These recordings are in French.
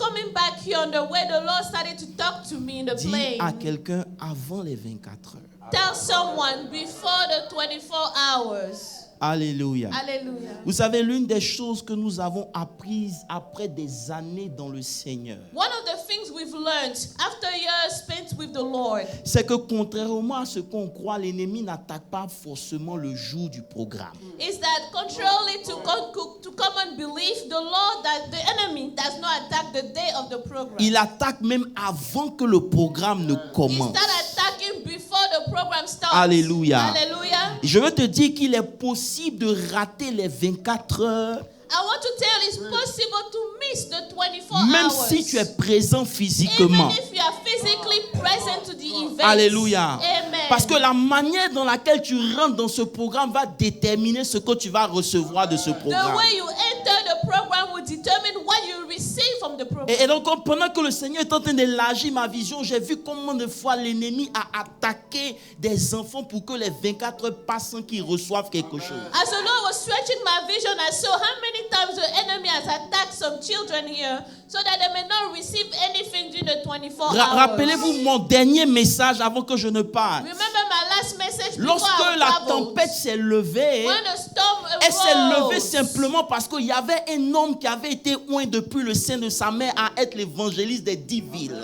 coming back here on the way, the Lord started to talk to me in the Dis plane. à quelqu'un avant les 24 heures. Tell someone before the 24 hours. Alléluia. Hallelujah. Vous savez, l'une des choses que nous avons apprises après des années dans le Seigneur, One of the things we've learned after years spent with the Lord c'est que contrairement à ce qu'on croit, l'ennemi n'attaque pas forcément le jour du programme. is that contrarily to common belief, the Lord, that the enemy does not attack the day of the program. Il attaque même avant que le programme ne He commence. started attacking before the program starts. Alléluia. Hallelujah. Je veux te dire qu'il est possible de rater les 24 heures, I want to tell you it's possible to miss the 24 même hours. si tu es présent physiquement. Even if you are physically present to the event. Alléluia. Amen. Parce que la manière dans laquelle tu rentres dans ce programme va déterminer ce que tu vas recevoir de ce The programme. way you enter the program will determine what you receive from the program. Et donc, pendant que le Seigneur est en train d'élargir ma vision, j'ai vu combien de fois l'ennemi a attaqué des enfants pour que les 24 heures passent sans qu'ils reçoivent quelque chose. As the Lord was stretching my vision, I saw how many times the enemy has attacked some children here so that they may not receive anything during the 24 hours. Rappelez-vous mon dernier message avant que je ne parte. Remember my last message before Lorsque I la traveled. tempête s'est levée, When the storm elle s'est levée arose, simplement parce qu'il y avait un homme qui avait été oint depuis le sein de sa mère à être l'évangéliste des 10 villes.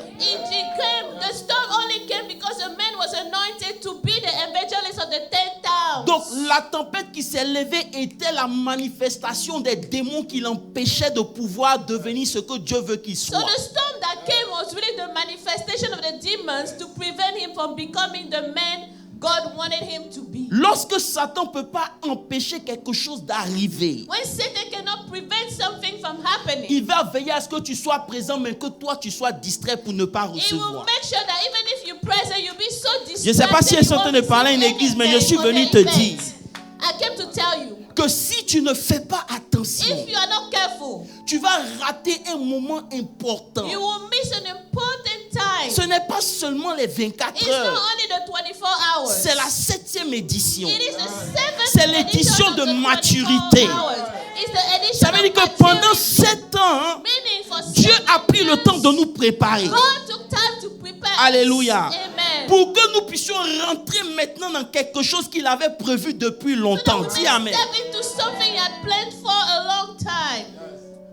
the storm only came because a man was anointed to be the evangelist of the 10 towns. Donc la tempête qui s'est levée était la manifestation des démons qui l'empêchaient de pouvoir devenir ce que Dieu veut qu'il So soit. the storm that came was really the manifestation of the demons to prevent him from becoming the man God wanted him to be. Lorsque Satan ne peut pas empêcher quelque chose d'arriver, When Satan cannot prevent something from happening, il va veiller à ce que tu sois présent, mais que toi tu sois distrait pour ne pas he will recevoir. make sure that even if you're present, you'll be so distracted. Je ne sais pas si elles sont en train de parler à une église, mais je suis venu te dire I came to tell you, que si tu ne fais pas attention, if you are not careful, tu vas rater un moment important. you will miss an important time. Ce n'est pas seulement les 24 It's not heures, only the 24 hours. c'est la 7e édition. It is the 7th C'est l'édition edition of de the maturité. 24 hours. It's the edition Ça veut dire of que pendant maturity. 7 ans, Meaning for Dieu 7 a pris le temps de nous préparer. God took time to prepare. Alléluia. Us. Amen. Pour que nous puissions rentrer maintenant dans quelque chose qu'il avait prévu depuis longtemps. So that we Dis may Amen. step into something he had planned for a long time.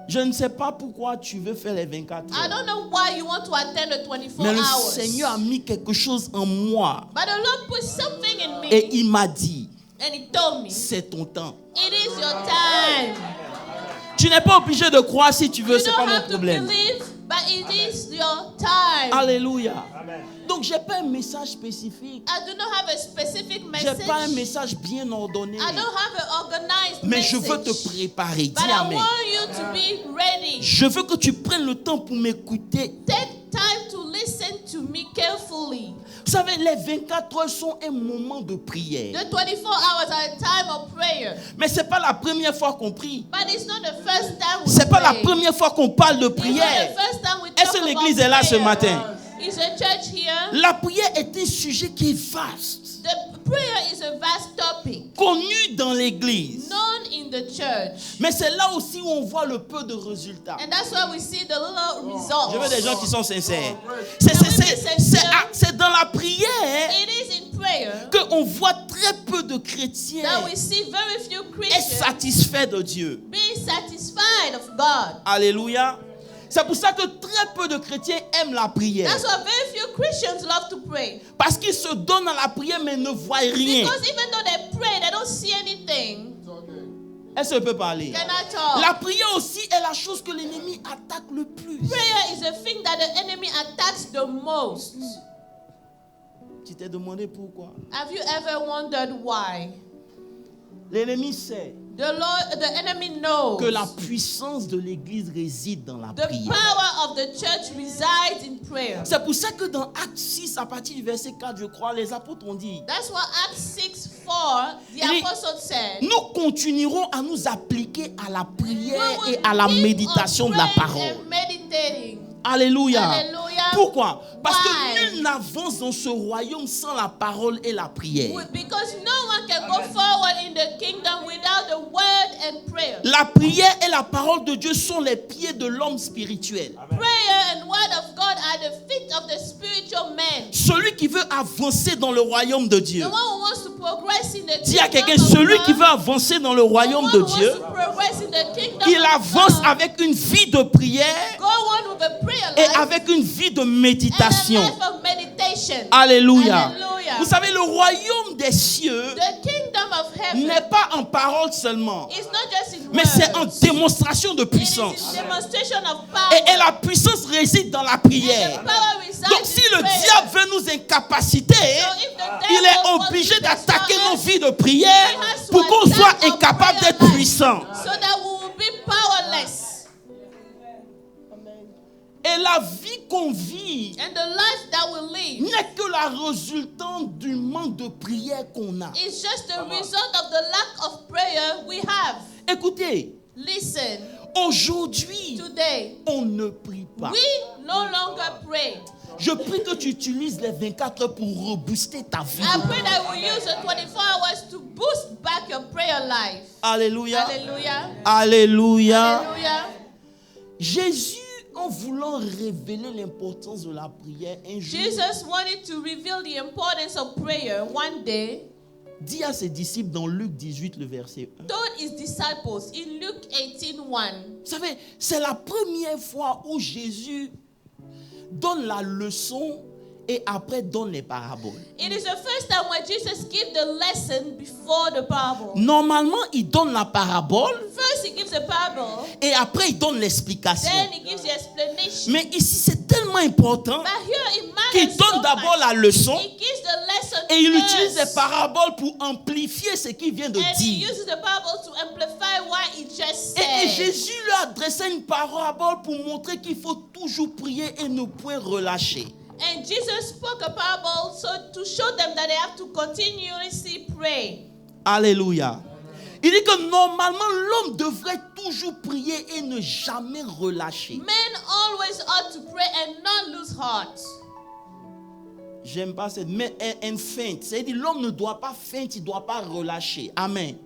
Je ne sais pas pourquoi tu veux faire les 24 I heures. don't know why you want to attend the 24 Mais le hours. Seigneur a mis quelque chose en moi. But the Lord put something in me. Et il m'a dit, And he told me, c'est ton temps. it is your time. Tu n'es pas obligé de croire si tu veux, You c'est don't pas mon have to problème. believe, but it is your time. Alléluia. Donc j'ai pas un message spécifique. I do not have a specific J'ai message. pas un message bien ordonné. I don't have an organized Mais message. je veux te préparer. But Dis I Amen. want you to be ready. Je veux que tu prennes le temps pour m'écouter. Take time to listen to me carefully. Vous savez, les 24 heures sont un moment de prière. The 24 hours are a time of prayer. Mais c'est pas la première fois qu'on prie. But it's not the first time we C'est pas la pray. première fois qu'on parle de It's not prière. the first time we Est-ce talk que about l'église est là ce prayer. matin? Is a church here? La prière est un sujet qui est vaste, The prayer is a vast topic, connu dans l'église. known in the church. Mais c'est là aussi où on voit le peu de résultats. And that's why we see the little results. Je veux des gens qui sont sincères. C'est dans la prière It is in prayer qu'on voit très peu de chrétiens that we see very few être Christians satisfaits de Dieu. being satisfied of God. Alléluia. C'est pour ça que très peu de chrétiens aiment la prière. That's why very few Christians love to pray. Parce qu'ils se donnent à la prière mais ne voient rien. Because even though they pray, they don't see anything. Est-ce qu'elle peut parler? Can I talk? La prière aussi est la chose que l'ennemi attaque le plus. Prayer is a thing that the enemy attacks the most. Tu t'es demandé pourquoi? Have you ever wondered why? L'ennemi sait The enemy knows que la puissance de l'église réside dans la the prière. power of the church resides in prayer. C'est pour ça que dans Actes 6, à partir du verset 4, je crois, les apôtres ont dit, That's what Acts 6:4, the Il dit, apostle said. nous continuerons à nous appliquer à la prière We will et à la keep méditation on de la praying parole. and meditating. Alléluia. Alléluia. Pourquoi? Parce Why? que nul n'avance dans ce royaume sans la parole et la prière. Because no one can go forward in the kingdom without the word and prayer. La prière et la parole de Dieu sont les pieds de l'homme spirituel. Prayer the feet of the spiritual man. Celui qui veut avancer dans le royaume de Dieu. The one who wants to progress in the Dis à kingdom quelqu'un, of celui God. qui veut avancer dans le royaume The de one who Dieu, wants to progress in the kingdom il of avance God. avec une vie de prière Go on with a prayer et life avec une vie de and a méditation. life of meditation. Alléluia. Hallelujah. Vous savez, le royaume des cieux The kingdom of heaven n'est pas en parole seulement, is not just in mais c'est en words. démonstration de It is puissance. in demonstration of power. Et la puissance réside dans la And prière. the power resides Donc si in le prayer. diable veut nous incapaciter, So if the devil il est wants obligé to d'attaquer destroy nos us, vies de prière he has to pour qu'on attack soit our incapable prayer d'être life. puissant. So that we will be powerless. Et la vie qu'on vit And the life that we live n'est que la résultante du manque de prière qu'on a. is just the result of the lack of prayer we have. Écoutez, Listen, aujourd'hui, today, on ne prie pas. we no longer pray. Je prie que tu utilises les 24 heures pour rebooster ta vie. I pray that we use the 24 hours to boost back your prayer life. Alléluia. Hallelujah. Alléluia. Hallelujah. Jésus, en voulant révéler l'importance de la prière, un jour, Jesus wanted to reveal the importance of prayer one day. dit à ses disciples dans Luc 18, le verset 1. Told his disciples in Luke 18:1. Vous savez, c'est la première fois où Jésus donne la leçon et après donne les paraboles. It is the first time when Jesus gives the lesson before the parable. Normalement, il donne la parabole First he gives a parable, et après il donne l'explication. then he gives the explanation. Mais ici, c'est tellement important But here it qu'il matters donne so d'abord much. la leçon He gives the lesson et il utilise first, les paraboles pour amplifier ce qu'il vient de and he dire. uses the parable to amplify what he just Et said. Jésus lui a adressé une parabole pour montrer qu'il faut toujours prier et ne point relâcher. And Jesus spoke a parable so to show them that they have to continuously pray. Alléluia. Il dit que normalement l'homme devrait toujours prier et ne jamais relâcher. Men always ought to pray and not lose heart. J'aime pas cette mais une feinte. C'est-à-dire l'homme ne doit pas feindre, il ne doit pas relâcher. Amen.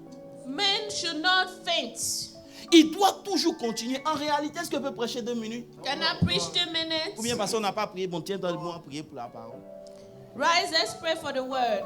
Men should not faint. Il doit toujours continuer. En réalité, est-ce que je peux prêcher 2 minutes? Can I preach 2 minutes? Ou bien parce qu'on n'a pas prié, bon tiens, donne-moi à prier pour la parole. Rise, let's pray for the word.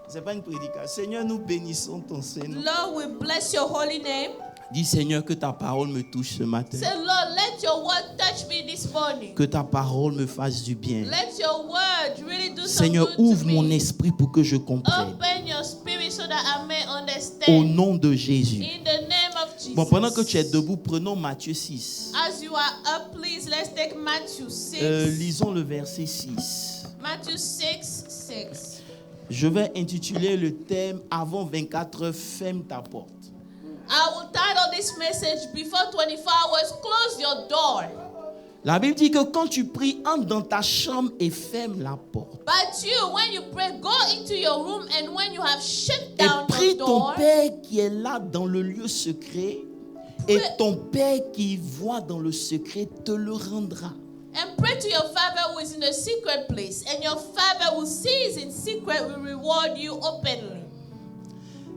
C'est pas une prédication. Seigneur, nous bénissons ton Seigneur. Lord, we bless your holy name. Dis Seigneur que ta parole me touche ce matin. Say, Lord, let your word touch me this morning. Que ta parole me fasse du bien. Let your word really do some Seigneur, good to ouvre mon me. esprit pour que je comprenne. Open your spirit so that I may Au understand. nom de Jésus. In the name of Jesus. Bon, pendant que tu es debout, prenons Matthieu 6. As you are up, please, let's take Matthew 6. Lisons le verset 6. Matthew 6:6. Je vais intituler le thème Avant 24 heures, ferme ta porte. I will title this message, Before 24 hours, close your door. La Bible dit que quand tu pries, entre dans ta chambre et ferme la porte. But you, when you pray, go into your room, and when you have shut Et down prie your ton door, Père qui est là dans le lieu secret. Et ton Père qui voit dans le secret te le rendra. and pray to your Father who is in the secret place, and your Father who sees in secret will reward you openly.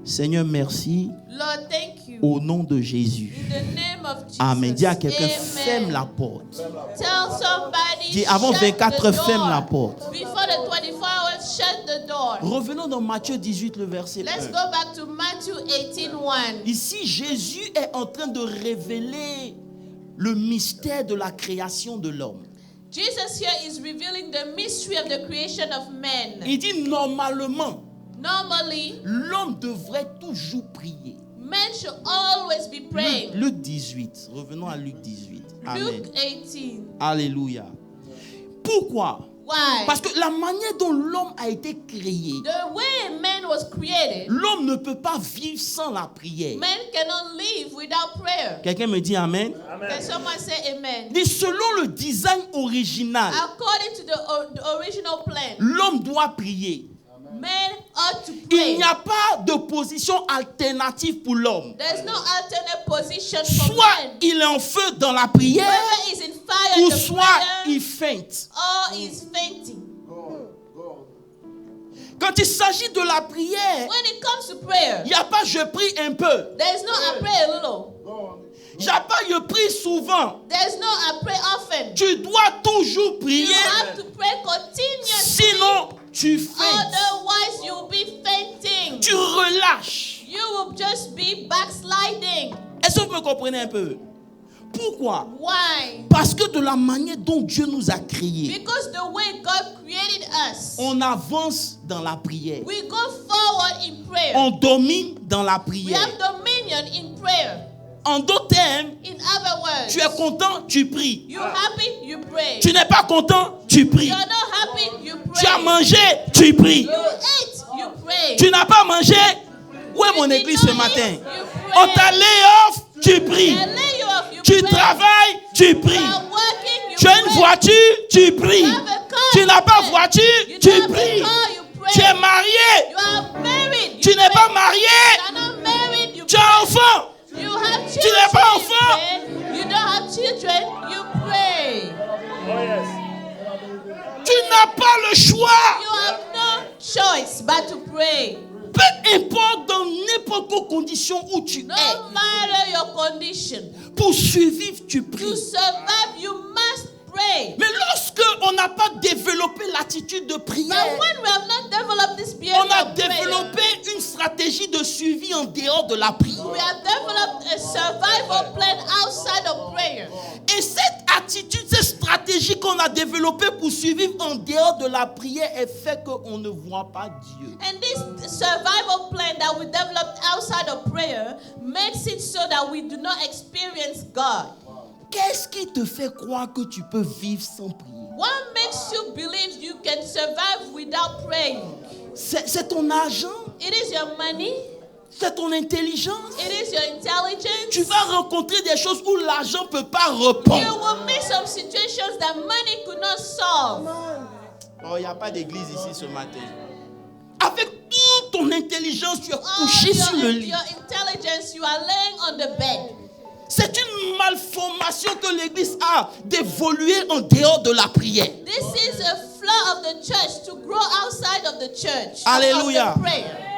Seigneur, merci Lord, thank you. au nom de Jésus. In the name of Jesus. Amen. Dis à quelqu'un, Amen. ferme la porte. Tell somebody, Dis avant shut 24 the heures, door. ferme la porte. Before the 24 hours, shut the door. Revenons dans Matthieu 18, le verset Let's 1. go back to Matthew 18:1. Ici, Jésus est en train de révéler le mystère de la création de l'homme. Jesus here is revealing the mystery of the creation of man. Il dit normalement, Normally, l'homme devrait toujours prier. men should always be praying. Luc 18. Revenons à Luc 18. Amen. Luke 18. Alléluia. Pourquoi? Why? Parce que la manière dont l'homme a été créé, The way man was created, l'homme ne peut pas vivre sans la prière. man cannot live without prayer. Quelqu'un me dit Amen? Can someone say amen? Il dit, selon le design original, According to the original plan, l'homme doit prier. men ought to Il pray. n'y a pas de position alternative pour l'homme. There's no alternate position for Soit man. il est en feu dans la prière, Whether he's in fire ou in the soit prayer, il feinte. or he's fainting. Quand il s'agit de la prière, When it comes to prayer, il n'y a pas je prie un peu. there's no I pray a little. Il n'y a pas je prie souvent. There's no I pray often. Tu dois toujours prier. You have to pray continuously. Sinon, tu faintes. Otherwise, you'll be fainting. Tu relâches. You will just be backsliding. Est-ce que vous me comprenez un peu? Pourquoi? Why? Parce que de la manière dont Dieu nous a créés, Because the way God created us, on avance dans la prière. we go forward in prayer. On domine dans la We prière. have dominion in prayer. En d'autres termes, In other words, tu es content, tu pries. you're happy, you pray. Tu n'es pas content, tu pries. You're not happy, you pray. Tu as mangé, tu pries. You ate, you pray. Tu n'as pas mangé. Où est mon You église did ce not matin? eat, you pray. On t'a lay off, tu pries. They lay you off, you Tu pray. travailles, tu You pries. are working, you Tu as une pray. voiture, tu pries. You have a car, Tu you n'as pas pray. voiture, You tu don't have a pries. car, you pray. Tu es marié, You are married, you tu n'es pray. pas marié, You are not married, you tu pray. as enfant. You have Tu children, n'es pas you enfant. pray. You don't have children, you pray. Tu n'as pas le choix. You have no choice but to pray. Peu importe dans n'importe quelle condition où tu No es, matter your condition, pour survivre, tu to pries. survive, you must pray. Mais lorsque on n'a pas développé l'attitude de But prière, when we have not developed this behavior on a of prayer, développé une stratégie de suivi en dehors de la prière. we have developed a survival plan outside of prayer. Et cette attitude, cette stratégie qu'on a développée pour survivre en dehors de la prière, est fait qu'on ne voit pas Dieu. And this survival plan that we developed outside of prayer makes it so that we do not experience God. Qu'est-ce qui te fait croire que tu peux vivre sans prier? What makes you believe you can survive without praying? C'est ton argent, It is your money. c'est ton intelligence. It is your intelligence. Tu vas rencontrer des choses où l'argent ne peut pas You répondre. will meet some situations that money could not solve. Oh, il n'y a pas d'église ici ce matin. Avec toute ton intelligence, tu es All couché sur le lit. your intelligence, you are laying on the bed. C'est une malformation que l'église a d'évoluer en dehors de la prière. This is a flaw of the church to grow outside of the church. Alléluia. Of the prayer.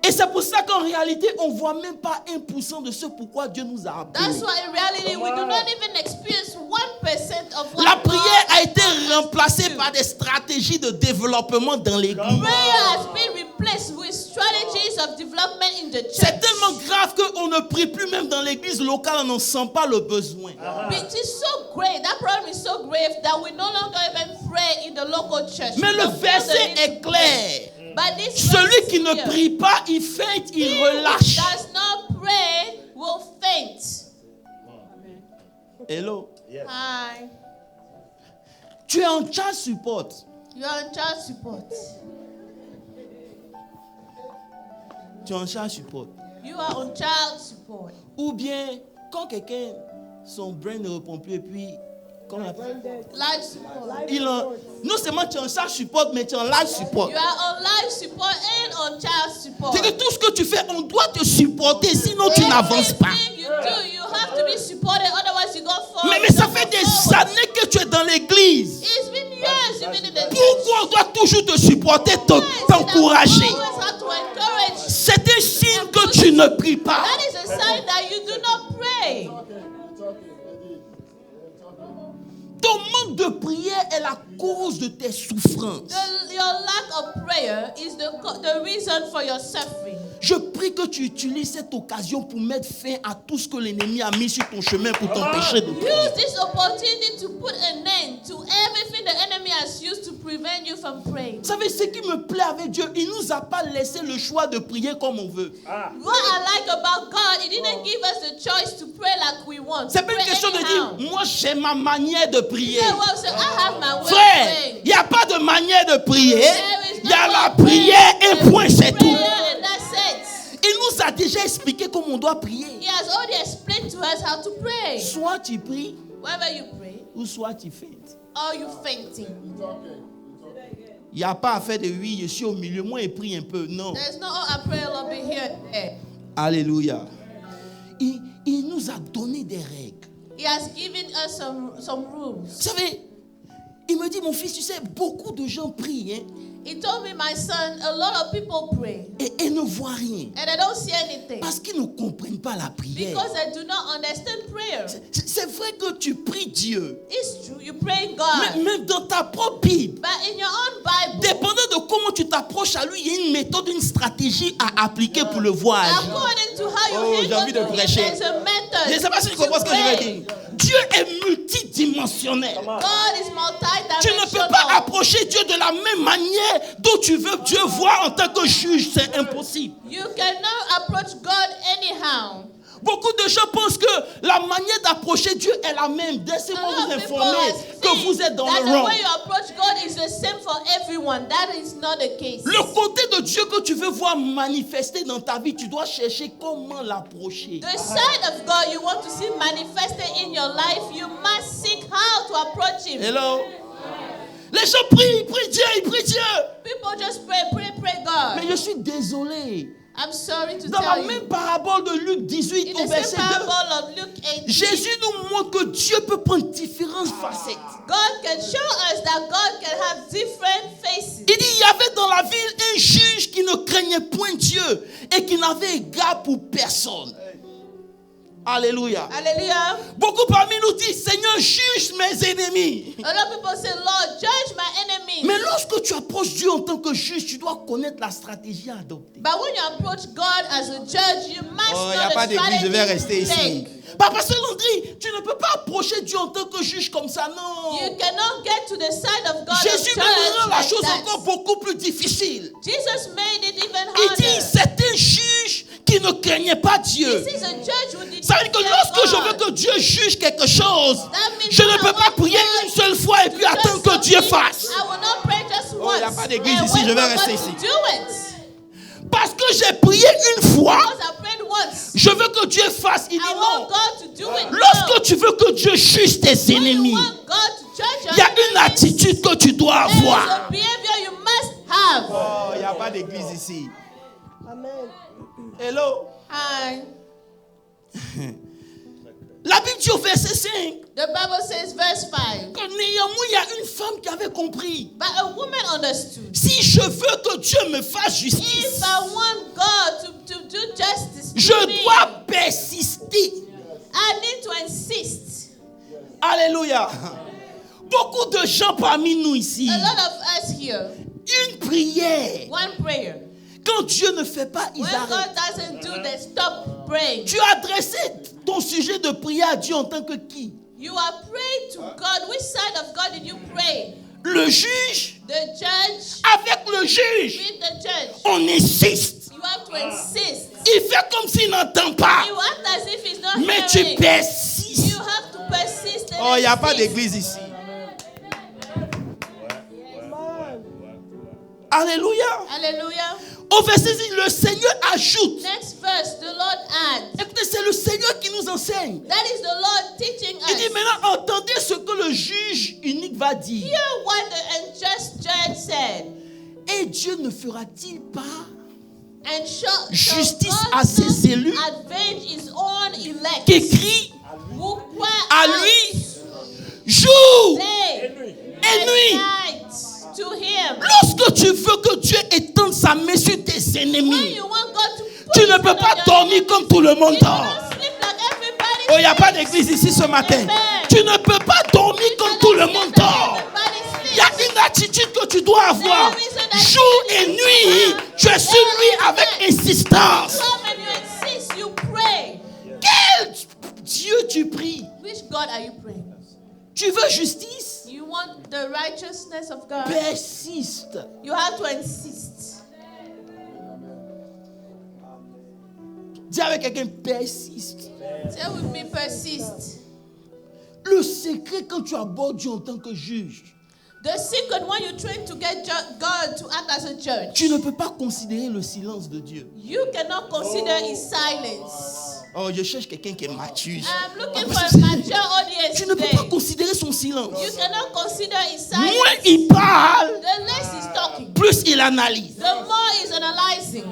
Et c'est pour ça qu'en réalité, on ne voit même pas 1% de ce pourquoi Dieu nous a appelés. That's why in reality we do not even experience 1% of what La prière God a été has remplacée do. par des stratégies de développement dans l'église. Prayer has been replaced with strategies of development in the church. C'est tellement grave qu'on ne prie plus même dans l'église locale, on n'en sent pas le besoin. It is so great. That problem is so grave that we no longer even pray in the local church. Mais We le don't feel the verset need est to pray. clair. But this Celui verse qui ne here, prie pas, il feinte, il he who relâche. does not pray will faint. Hello. Hi. Tu es en child support. You are on child support. Tu es en child support. You are on child support. Ou bien, quand quelqu'un, son brain ne répond plus et puis, comment on appelle? Life support. Non seulement tu es en child support, mais tu es en life support. You are on life support and on child support. C'est que tout ce que tu fais, on doit te supporter, sinon tu n'avances pas. Everything you do, you have to be supported, otherwise you go forward. Mais ça fait des années que tu es dans l'église. It's been years you've been in the church. Pourquoi on doit toujours te supporter, Why is it that we t'encourager? always have to encourage? C'est un signe que tu ne pries pas. That is a sign that you do not pray. Ton manque de prière est la cause de tes souffrances. Your lack of prayer is the reason for your suffering. Je prie que tu utilises cette occasion pour mettre fin à tout ce que l'ennemi a mis sur ton chemin pour t'empêcher de prier. Use this opportunity to put an end to everything the enemy has used to prevent you from praying. Vous savez, ce qui me plaît avec Dieu, il ne nous a pas laissé le choix de prier comme on veut. What I like about God, He didn't give us the choice to pray like we want. C'est To pas une pray question de anyhow. dire, moi j'ai ma manière de prier. Yeah, well, so I have my way of Frère, praying. il n'y a pas de manière de prier. There is Il y a no la one way. prière et There point, is c'est tout. prayer and that's it. Il nous a déjà expliqué comment on doit prier. He has already explained to us how to pray. Soit tu pries, Whether you pray ou soit tu feintes. or you fainting. Il n'y a pas à faire de oui, je suis au milieu, moi je prie un peu. Non. There's no a prayer lobby here and there. Alléluia. Il nous a donné des règles. He has given us some rules. Vous savez, il me dit, mon fils, tu sais, beaucoup de gens prient. Hein? He told me, my son, a lot of people pray et ne voient rien. and they don't see anything Parce qu'ils ne comprennent pas la prière. because they do not understand prayer. C'est vrai que tu pries Dieu. It's true, you pray God, Mais même dans ta propre Bible, but in your own Bible, dépendant de comment tu t'approches à lui, il y a une méthode, une stratégie à appliquer pour le voir agir. according to how you Oh, j'ai envie de handle him, prêcher. there's a method. Je ne sais pas si tu comprends ce que je veux dire. Dieu est multidimensionnel. God is Tu ne multi-dimensional. peux pas approcher Dieu de la même manière dont tu veux Dieu voir en tant que juge. C'est impossible. You cannot approach God anyhow. Beaucoup de gens pensent que la manière d'approcher Dieu est la même. Laissez-moi A lot vous of people informer que think vous êtes dans that le the wrong. way you approach God is the same for everyone. That is not the case. Le côté de Dieu que tu veux voir manifester dans ta vie, tu dois chercher comment l'approcher. The side of God you want to see manifested in your life, you must seek how to approach Him. Hello? Les gens prient, ils prient Dieu, ils prient Dieu. People just pray God. Mais je suis désolé. I'm sorry to Dans la tell you. même parabole de Luc 18 In au the verset same 2, parable of Luke 18, Jésus nous montre que Dieu peut prendre différentes facettes. God can show us that God can have different faces. Il dit, il y avait dans la ville un juge qui ne craignait point Dieu et qui n'avait égard pour personne. Alléluia. Hallelujah. Beaucoup parmi nous disent, Seigneur, juge mes ennemis. A lot of people say, Lord, judge my enemies. Mais lorsque tu approches Dieu en tant que juge, tu dois connaître la stratégie à adopter. But when you approach God as a judge, you must Oh, il n'y know a the pas d'église, je vais rester strategy to ici. take. Papa Landry, tu ne peux pas approcher Dieu en tant que juge comme ça, non. You cannot get to the side of God Jésus as me rend judge la like chose that. encore beaucoup plus difficile. Jesus made it even Il dit, harder. c'est un juge qui ne craignait pas Dieu. This is a judge who did Ça veut dire not que fear lorsque je God. veux que Dieu juge quelque chose, That means je ne when peux I pas want prier God une seule fois et puis to attendre judge que Dieu something, fasse. I will not pray just Oh, once. il n'y a pas d'église and ici, wait je vais for rester God ici. to do it. Parce que j'ai prié une fois, Because I prayed once. je veux que Dieu fasse. Il dit I non. want God to do it. Lorsque now. tu veux que Dieu juge tes When you ennemis, want God to judge your il y a une enemies, attitude que tu dois there is avoir. a behavior you must have. Oh, il n'y a pas d'église ici. Amen. Hello. Hi. La Bible dit au verset 5 The Bible says, verse 5. que néanmoins il y a une femme qui avait compris. But a woman understood. Si je veux que Dieu me fasse If justice, I want God to do justice to je me, dois persister. I need to insist. Alléluia. Beaucoup de gens parmi nous ici, A lot of us here, une prière, one prayer. quand Dieu ne fait pas, ils When arrêtent. God doesn't do, they stop praying. Tu as adressé ton sujet de prière à Dieu en tant que qui? You are praying to God. Which side of God did you pray? Le juge, The judge avec le juge, with the judge. on insiste. You have to insist. Il fait comme s'il n'entend pas. You act as if he's not Mais tu hearing. persistes. You have to persist. And Oh, il n'y a pas insist. d'église ici. Alléluia. Hallelujah. Au verset 6, le Seigneur ajoute. Next verse, the Lord adds. Écoutez, c'est le Seigneur qui nous enseigne. That is the Lord teaching Il dit us. maintenant, entendez ce que le juge unique va dire. Hear what the unjust judge said. Et Dieu ne fera-t-il pas And shall justice God à ses not élus avenge his own elect qui crient who cry à out lui jour day et and nuit? night to him. Lorsque tu veux que Dieu étende sa main sur tes When ennemis, you want God to put tu his ne peux hand pas on your dormir enemies, comme tout le monde you dort. cannot sleep like everybody Oh, il n'y a pas sleeps. d'église ici ce matin. Amen. Tu ne peux pas dormir You comme cannot tout le sleep monde like dort. everybody Il y a sleeps. une attitude que tu dois avoir. There is an Jour et attitude nuit, you tu es have. sur lui There is avec an- insistance. Come and you insist, you pray. Quel Dieu tu pries? Which God are you praying? Tu veux justice? You want the righteousness of God? Persiste. You have to insist. Dis avec quelqu'un, persiste. Say with me, persist. Le secret quand tu abordes Dieu en tant que juge, The secret when you try to get God to act as a judge, tu ne peux pas considérer le silence de Dieu. you cannot consider his silence. Oh, je cherche quelqu'un qui est mature. I'm looking for a mature audience Tu ne peux today. pas considérer son silence. You cannot consider his Moins silence. il parle, The less he's talking, plus il analyse. the more he's analyzing.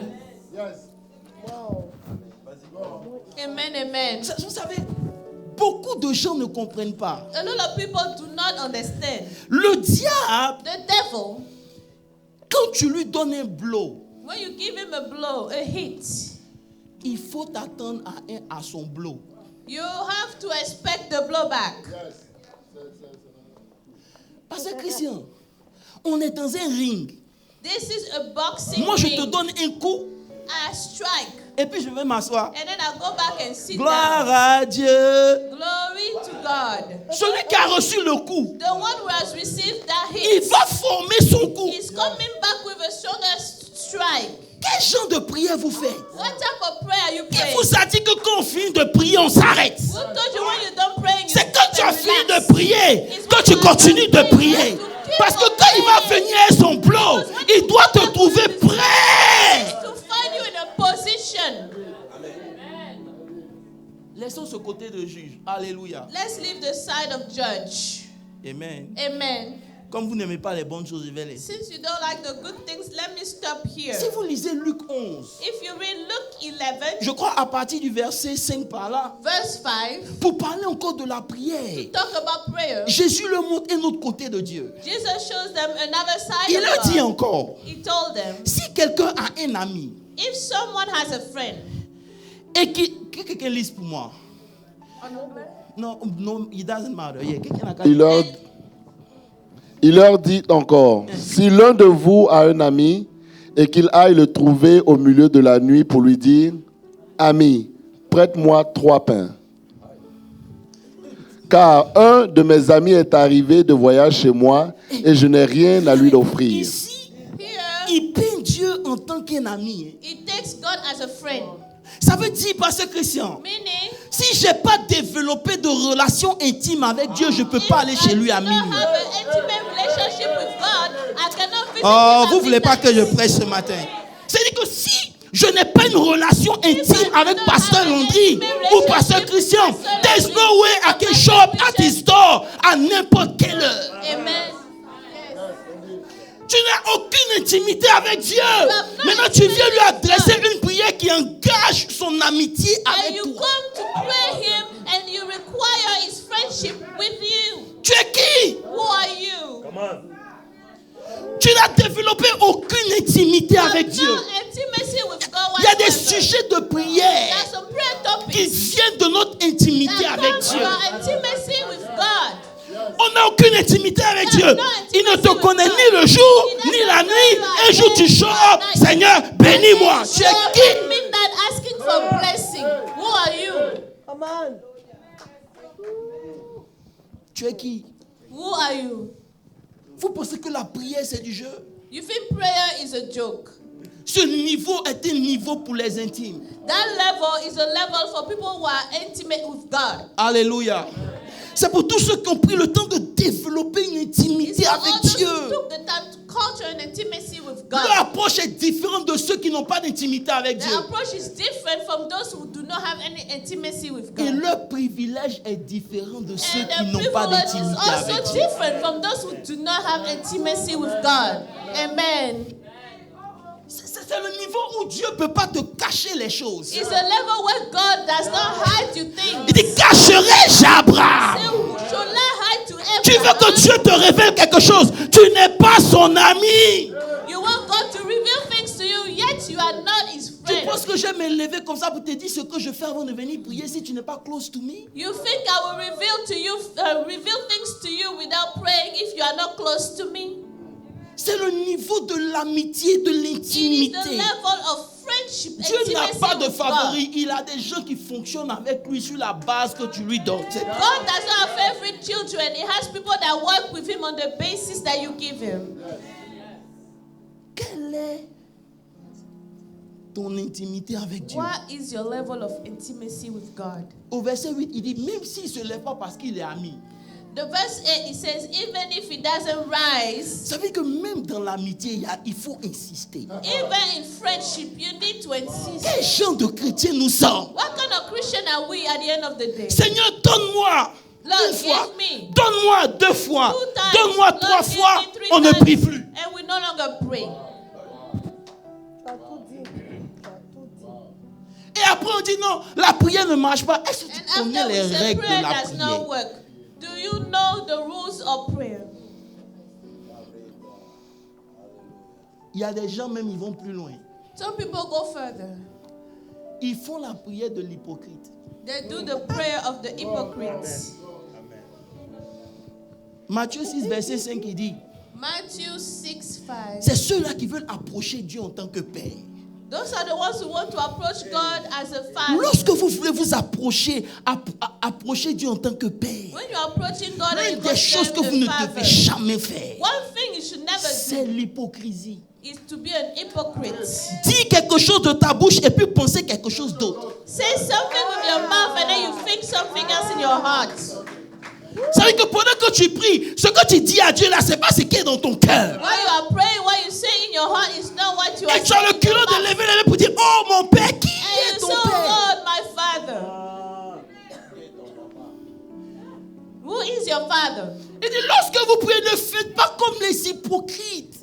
Amen, amen. Vous savez, beaucoup de gens ne comprennent pas. A lot of people do not understand. Le diable, The devil, Quand tu lui donnes un blow, When you give him a blow, a hit, il faut t'attendre à son blow. you have to expect the blowback. Parce que Christian, on est dans un ring. This is a boxing Moi, je te ring. donne un coup I strike, et puis je vais m'asseoir. and then I go back and sit Gloire down. à Dieu. Glory to God. Celui qui a reçu le coup, The one who has received that il hit va former son coup. is coming back with a stronger strike. Quel genre de prière vous faites? What type of prayer you Qui pray? vous a dit que quand on finit de prier, on s'arrête? Who told you when you don't pray, you C'est quand tu as fini relax? de prier que tu continues de prier. Parce que quand il va venir son blow, il doit te trouver prêt. To find you in a position. Laissons ce côté de juge. Alléluia. Let's leave the side of judge. Amen. Amen. Comme vous n'aimez pas les bonnes choses, je vais laisser. Since you don't like the good things, let me stop here. Si vous lisez Luc 11, If you read Luke 11, je crois à partir du verset 5 par là, verse 5, pour parler encore de la prière, talk about prayer. Jésus leur montre un autre côté de Dieu. Jesus shows them another side Il of leur dit God. encore, He told them, si quelqu'un a un ami if someone has a friend, et que quelqu'un lise pour moi. Non, it doesn't matter. Yeah, quelqu'un a Il leur dit encore, si l'un de vous a un ami et qu'il aille le trouver au milieu de la nuit pour lui dire, ami, prête-moi 3 pains. Car un de mes amis est arrivé de voyage chez moi et je n'ai rien à lui offrir. Ici, here il peint Dieu en tant qu'un ami. he takes God as a friend. Ça veut dire, Pasteur Christian, Meaning, si je n'ai pas développé de relation intime avec Dieu, je ne peux pas aller chez lui à if I minuit. do not have an intimate relationship with God, I cannot visit Oh, him vous ne at voulez pas que je midnight. prêche ce matin. C'est-à-dire que si je n'ai pas une relation intime avec Pasteur Landry ou Pasteur Christian, there's no way I can show up at his door à n'importe quelle heure. Amen. Tu n'as aucune intimité avec Dieu. Maintenant, tu viens lui adresser une prière qui engage son amitié And avec you toi. come to pray him and you require his friendship with you. Tu es qui? Who are you? Tu n'as développé aucune intimité avec Dieu. No intimacy with God Il y a des whatsoever. sujets de prière There's some prayer qui topics viennent de notre intimité that avec come from Dieu. our intimacy with God. On n'a aucune intimité avec Dieu. Il ne te connaît ni le jour, ni la nuit. Un jour tu show up. Seigneur, bénis-moi. Tu es You're qui? at midnight asking for blessing. Who are you? Tu es qui? Who are you? Vous pensez que la prière c'est du jeu? You think prayer is a joke? Ce niveau est un niveau pour les intimes. That level is a level for people who are intimate with God. Alléluia. C'est pour tous ceux qui ont pris le temps de développer une It's intimité for avec all those Dieu. who took the time to culture an intimacy with God. Leur approche est différente de ceux qui n'ont pas d'intimité avec The Dieu. approach is different from those who do not have any intimacy with Et God. leur privilège est différent de ceux And qui the n'ont pas privilege is d'intimité avec also Dieu. different from those who do not have intimacy with God. Amen. C'est le niveau où Dieu ne peut pas te cacher les choses. It's a level where God does not hide you things. Il dit, cacherai-je à Abraham? Say, who shall I hide to Tu veux que Abraham? Dieu te révèle quelque chose. Tu n'es pas son ami. You want God to reveal things to you, yet you are not his Tu friend. penses que je vais me lever comme ça pour te dire ce que je fais avant de venir prier si tu n'es pas close to me? You think I will reveal things to you without praying if you are not close to me? C'est le niveau de l'amitié, de It is the l'intimité. level of friendship, Dieu n'a intimacy pas de with God. favoris. Il a des gens qui fonctionnent avec lui sur la base que tu lui donnes. C'est- God does not have favorite children. He has people that work with him on the basis that you give him. Quelle est ton intimité avec Dieu? What is your level of intimacy with God? Au verset 8, il dit, même s'il ne se lève pas parce qu'il est ami. The verse 8, it says, even if he doesn't rise, Ça veut dire que même dans l'amitié, il faut insister. even in friendship, you need to insist. Quel genre de chrétien nous sommes? What kind of Christian are we at the end of the day? Seigneur, donne-moi Lord, une fois. give me Donne-moi 2 fois. 2 times. Donne-moi Lord, 3 give fois. me 3 On ne times, prie plus. And we no longer pray. Et après, on dit non, la prière ne marche pas. Est-ce que tu And connais after les we say règles de prayer la does not prière? work, do you know the rules of prayer? Il y a des gens même, ils vont plus loin. Some people go further. Ils font la prière de l'hypocrite. They do the prayer of the hypocrites. Matthieu 6, verset 5, il dit, Matthew 6:5. c'est ceux-là qui veulent approcher Dieu en tant que Père. Those are the ones who want to approach God as a father. Lorsque vous voulez vous approcher, approcher Dieu en tant que Père, When you are approaching God and l'une you des choses que consider vous ne the devez Father, jamais faire, one thing you should never c'est do l'hypocrisie. is to be an hypocrite. Dis quelque chose de ta bouche et puis penser quelque chose d'autre. Say something with your mouth and then you think something else in your heart. Ça veut dire que pendant que tu pries, ce que tu dis à Dieu là, c'est pas ce qui est dans ton cœur. While you are praying, what you say in your heart is not what you are Et tu as le saying in culot your de mouth. lever les mains pour dire, oh mon Père, qui And est you ton say, oh Père? God, my Father. Who is your Father? Il dit, lorsque vous priez, ne faites pas comme les hypocrites.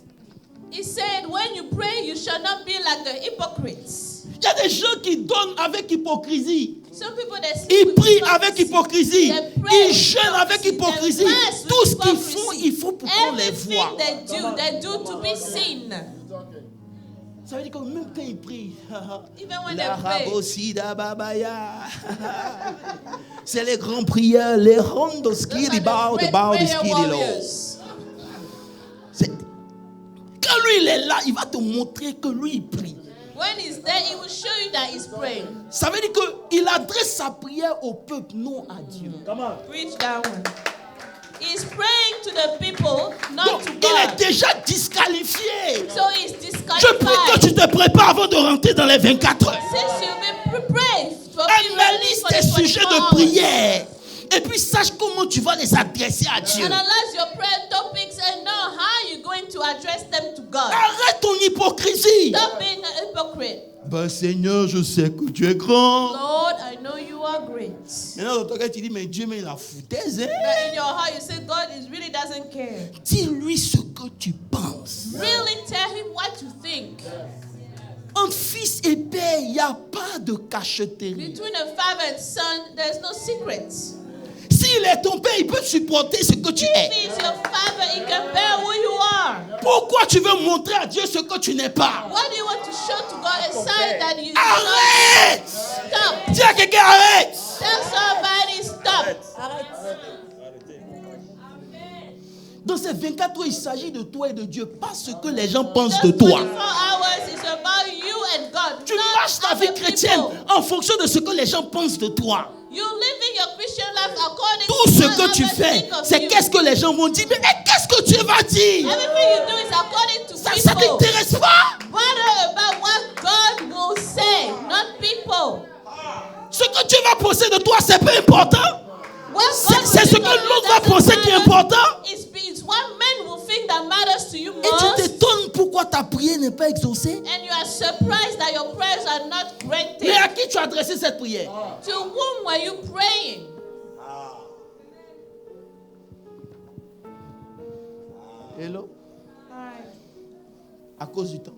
He said, when you pray, you shall not be like the hypocrites. Il y a des gens qui donnent avec hypocrisie. Some people that sleep Ils with prient hypocrisy. avec hypocrisie. They pray Ils with jeûnent avec hypocrisie. They fast with Tout ce qu'ils hypocrisy. font, il faut pour qu'on les voit. Everything they do to be seen. Ça veut dire que même quand ils prient, Even when la they pray. rabosida babaya. C'est les grands prières, les rondos Those qui are the bao de great bao de prayer ski de l'eau. warriors. Quand lui il est là, il va te montrer que lui il prie. When he's there, he will show you that he's praying. Ça veut dire qu'il adresse sa prière au peuple, non à Dieu. Preach that one. He's praying to the people, not Donc, to il est God. déjà disqualifié. So he's Je prie que disqualified. tu te prépares avant de rentrer dans les 24 heures. Since you've been prepared for Analyse tes sujets de prière. Et puis sache comment tu vas les adresser à Dieu. Analyze your prayer topics and know how you're going to address them to God. Arrête ton hypocrisie. Stop being an hypocrite. Ben Seigneur, je sais que tu es grand. Lord, I know you are great. Maintenant, dans ton cœur, tu dis, mais Dieu, mais il a foutaise. Hein? But in your heart, you say God really doesn't care. Dis-lui ce que tu penses. Really tell him what you think. Entre fils et père, il n'y a pas de cacheterie. Between a father and son, there's no secrets. S'il est ton père, il peut supporter ce que tu If es. he's your father, he can bear who you are. Pourquoi tu veux montrer à Dieu ce que tu n'es pas? What do you want to show to God? A sign that you Arrête! stop. Dis à quelqu'un, arrête! Tell somebody stop. Dans ces 24 heures, il s'agit de toi et de Dieu, pas ce que les gens pensent Just de toi. 24 hours is about you and God. Tu not marches ta vie other chrétienne people. en fonction de ce que les gens pensent de toi. You living your Christian life according Tout to ce what que tu others fais, think of c'est you. qu'est-ce que les gens vont dire. Mais qu'est-ce que tu vas dire? Everything you do is according to Ça people. t'intéresse pas? Bother about what God will say, not people. Ce que Dieu va penser de toi, c'est pas important. What C'est God ce will que think of you l'autre va doesn't penser qui est matter. important. It's what men will think that matters to you Et tu most. t'étonnes pourquoi ta prière n'est pas exaucée. And you are surprised that your prayers are not granted. Mais à qui tu as adressé cette prière? To whom were you praying? Hello? Alright. À cause du temps.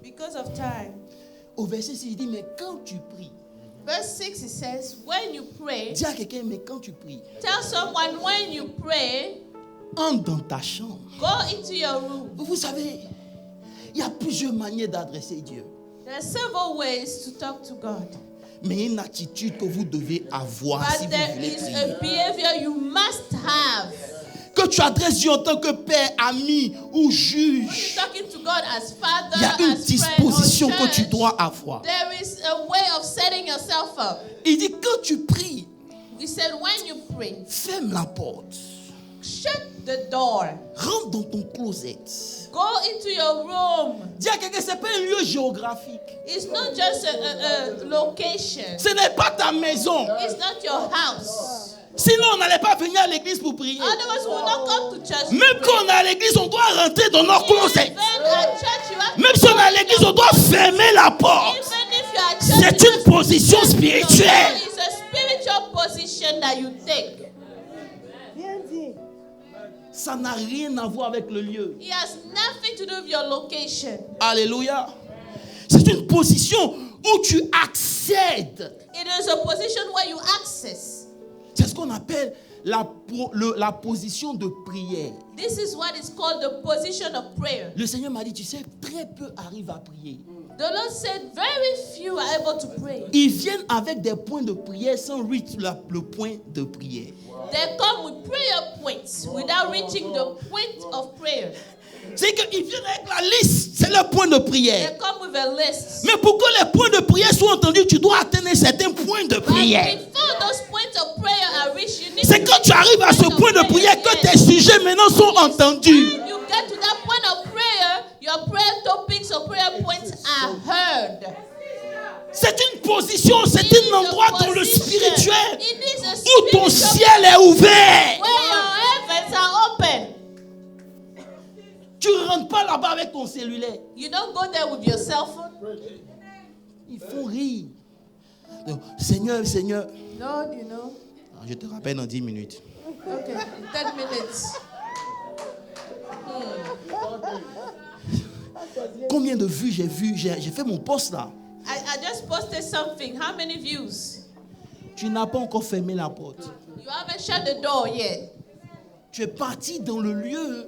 Because of time. Au verset 6, il dit, mais quand tu pries, Verse 6 it says, when you pray, dis à quelqu'un, mais quand tu pries, tell someone when you pray, entre dans ta chambre. go into your room. Vous savez, il y a plusieurs manières d'adresser Dieu. There are several ways to talk to God. Mais il y a une attitude que vous devez avoir si But vous there voulez is prier. a behavior you must have. Que tu adresses Dieu en tant que père, ami ou juge. Talking to God as father, Il y a une as friend, disposition or que tu judge. dois avoir. There is a way of setting yourself up. Il dit quand tu pries, He said, when you pray, ferme la porte. shut the door. Rentre dans ton closet. Go into your room. Dis à quelqu'un, ce n'est pas un lieu géographique. It's not just a location. Ce n'est pas ta maison. It's not your house. Sinon, on n'allait pas venir à l'église pour prier. Otherwise, we will not come to church. Même quand on est à l'église, on doit rentrer dans notre closet. Even at church, you have Même si on est à l'église, on doit fermer la porte. Even if you are at church, C'est une position spirituelle. It's a spiritual position that you take. Ça n'a rien à voir avec le lieu. It has nothing to do with your location. Alléluia. C'est une position où tu accèdes. It is a position where you access. C'est ce qu'on appelle la position de prière. This is what is called the position of prayer. Le Seigneur m'a dit, tu sais, très peu arrivent à prier. The Lord said very few are able to pray. Ils viennent avec des points de prière sans reach le point de prière. They come with prayer points without reaching the point of prayer. C'est qu'ils viennent avec la liste, c'est leur point de prière. They come with a list. Mais pour que les points de prière soient entendus, tu dois atteindre certains points de But prière. before those points of prayer are reached, you need C'est to quand tu arrives à ce point de prière que tes sujets maintenant sont entendus. When you get to that point of prayer, your prayer topics or prayer points are heard. C'est une position, c'est un endroit dans le spirituel It is a où ton spiritual ciel est ouvert. where your heavens are open. Tu ne rentres pas là-bas avec ton cellulaire. You don't go there with your cell phone. Il faut rire. Donc, Seigneur, Lord, you know. je te rappelle dans 10 minutes. Okay, 10 minutes. Combien de vues j'ai fait mon post là. I just posted something. How many views? Tu n'as pas encore fermé la porte. You haven't shut the door yet. Tu es parti dans le lieu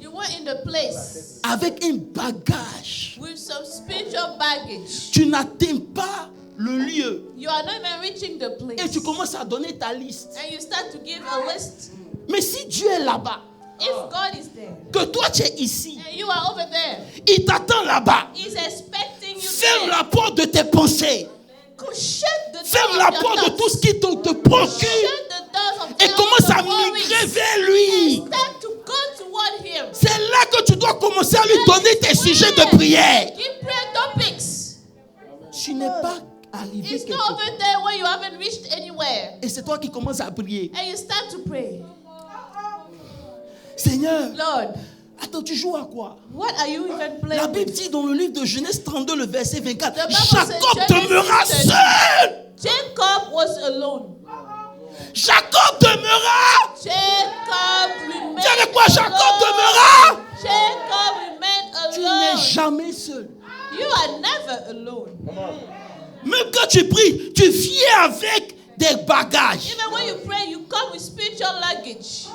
You were in the place avec un bagage. with some spiritual baggage. Tu n'atteins pas le lieu. You are not even reaching the place. Et tu commences à donner ta liste. And you start to give a list. Mais si Dieu est là-bas, If God is there que toi tu es ici, and you are over there, il t'attend là-bas. He's expecting you Ferme there. la porte de tes pensées. Shut the door Ferme of la your porte de thoughts. tout ce qui te préoccupe. Shut the doors of Et all commence à your worries. migrer vers lui. And start to go toward Him. C'est là que tu dois commencer à lui donner tes sujets de prière. Give prayer topics. Tu n'es pas arrivé It's quelque not part. over there where you haven't reached anywhere. Et c'est toi qui commences à prier. And you start to pray. Seigneur, Lord, attends, tu joues à quoi? what are you even playing La Bible with? dit dans le livre de Genèse 32, le verset 24, The Bible says Jacob Genesis demeura 32. seul. Jacob was alone. Jacob demeura. Jacob remained Dis avec moi, Jacob alone. demeura. Jacob remained Tu n'es alone. jamais seul. You are never alone. Même quand tu pries, tu viens avec des bagages. Even when you pray, you come with spiritual luggage.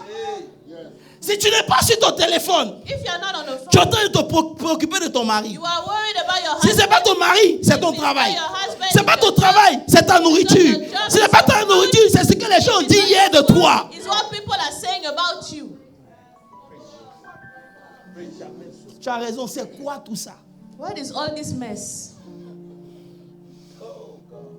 Si tu n'es pas sur ton téléphone, If you are not on the tu es en phone, train de te préoccuper de ton mari. you are worried about your Si husband. ce n'est pas ton mari, c'est ton If it's travail. not your husband, Ce n'est pas it's ton your travail, job. c'est ta nourriture. Si ce n'est pas ta nourriture, c'est ce que les gens ont dit hier de toi. It's what people are saying about you. Tu as raison, c'est quoi tout ça? What is all this mess?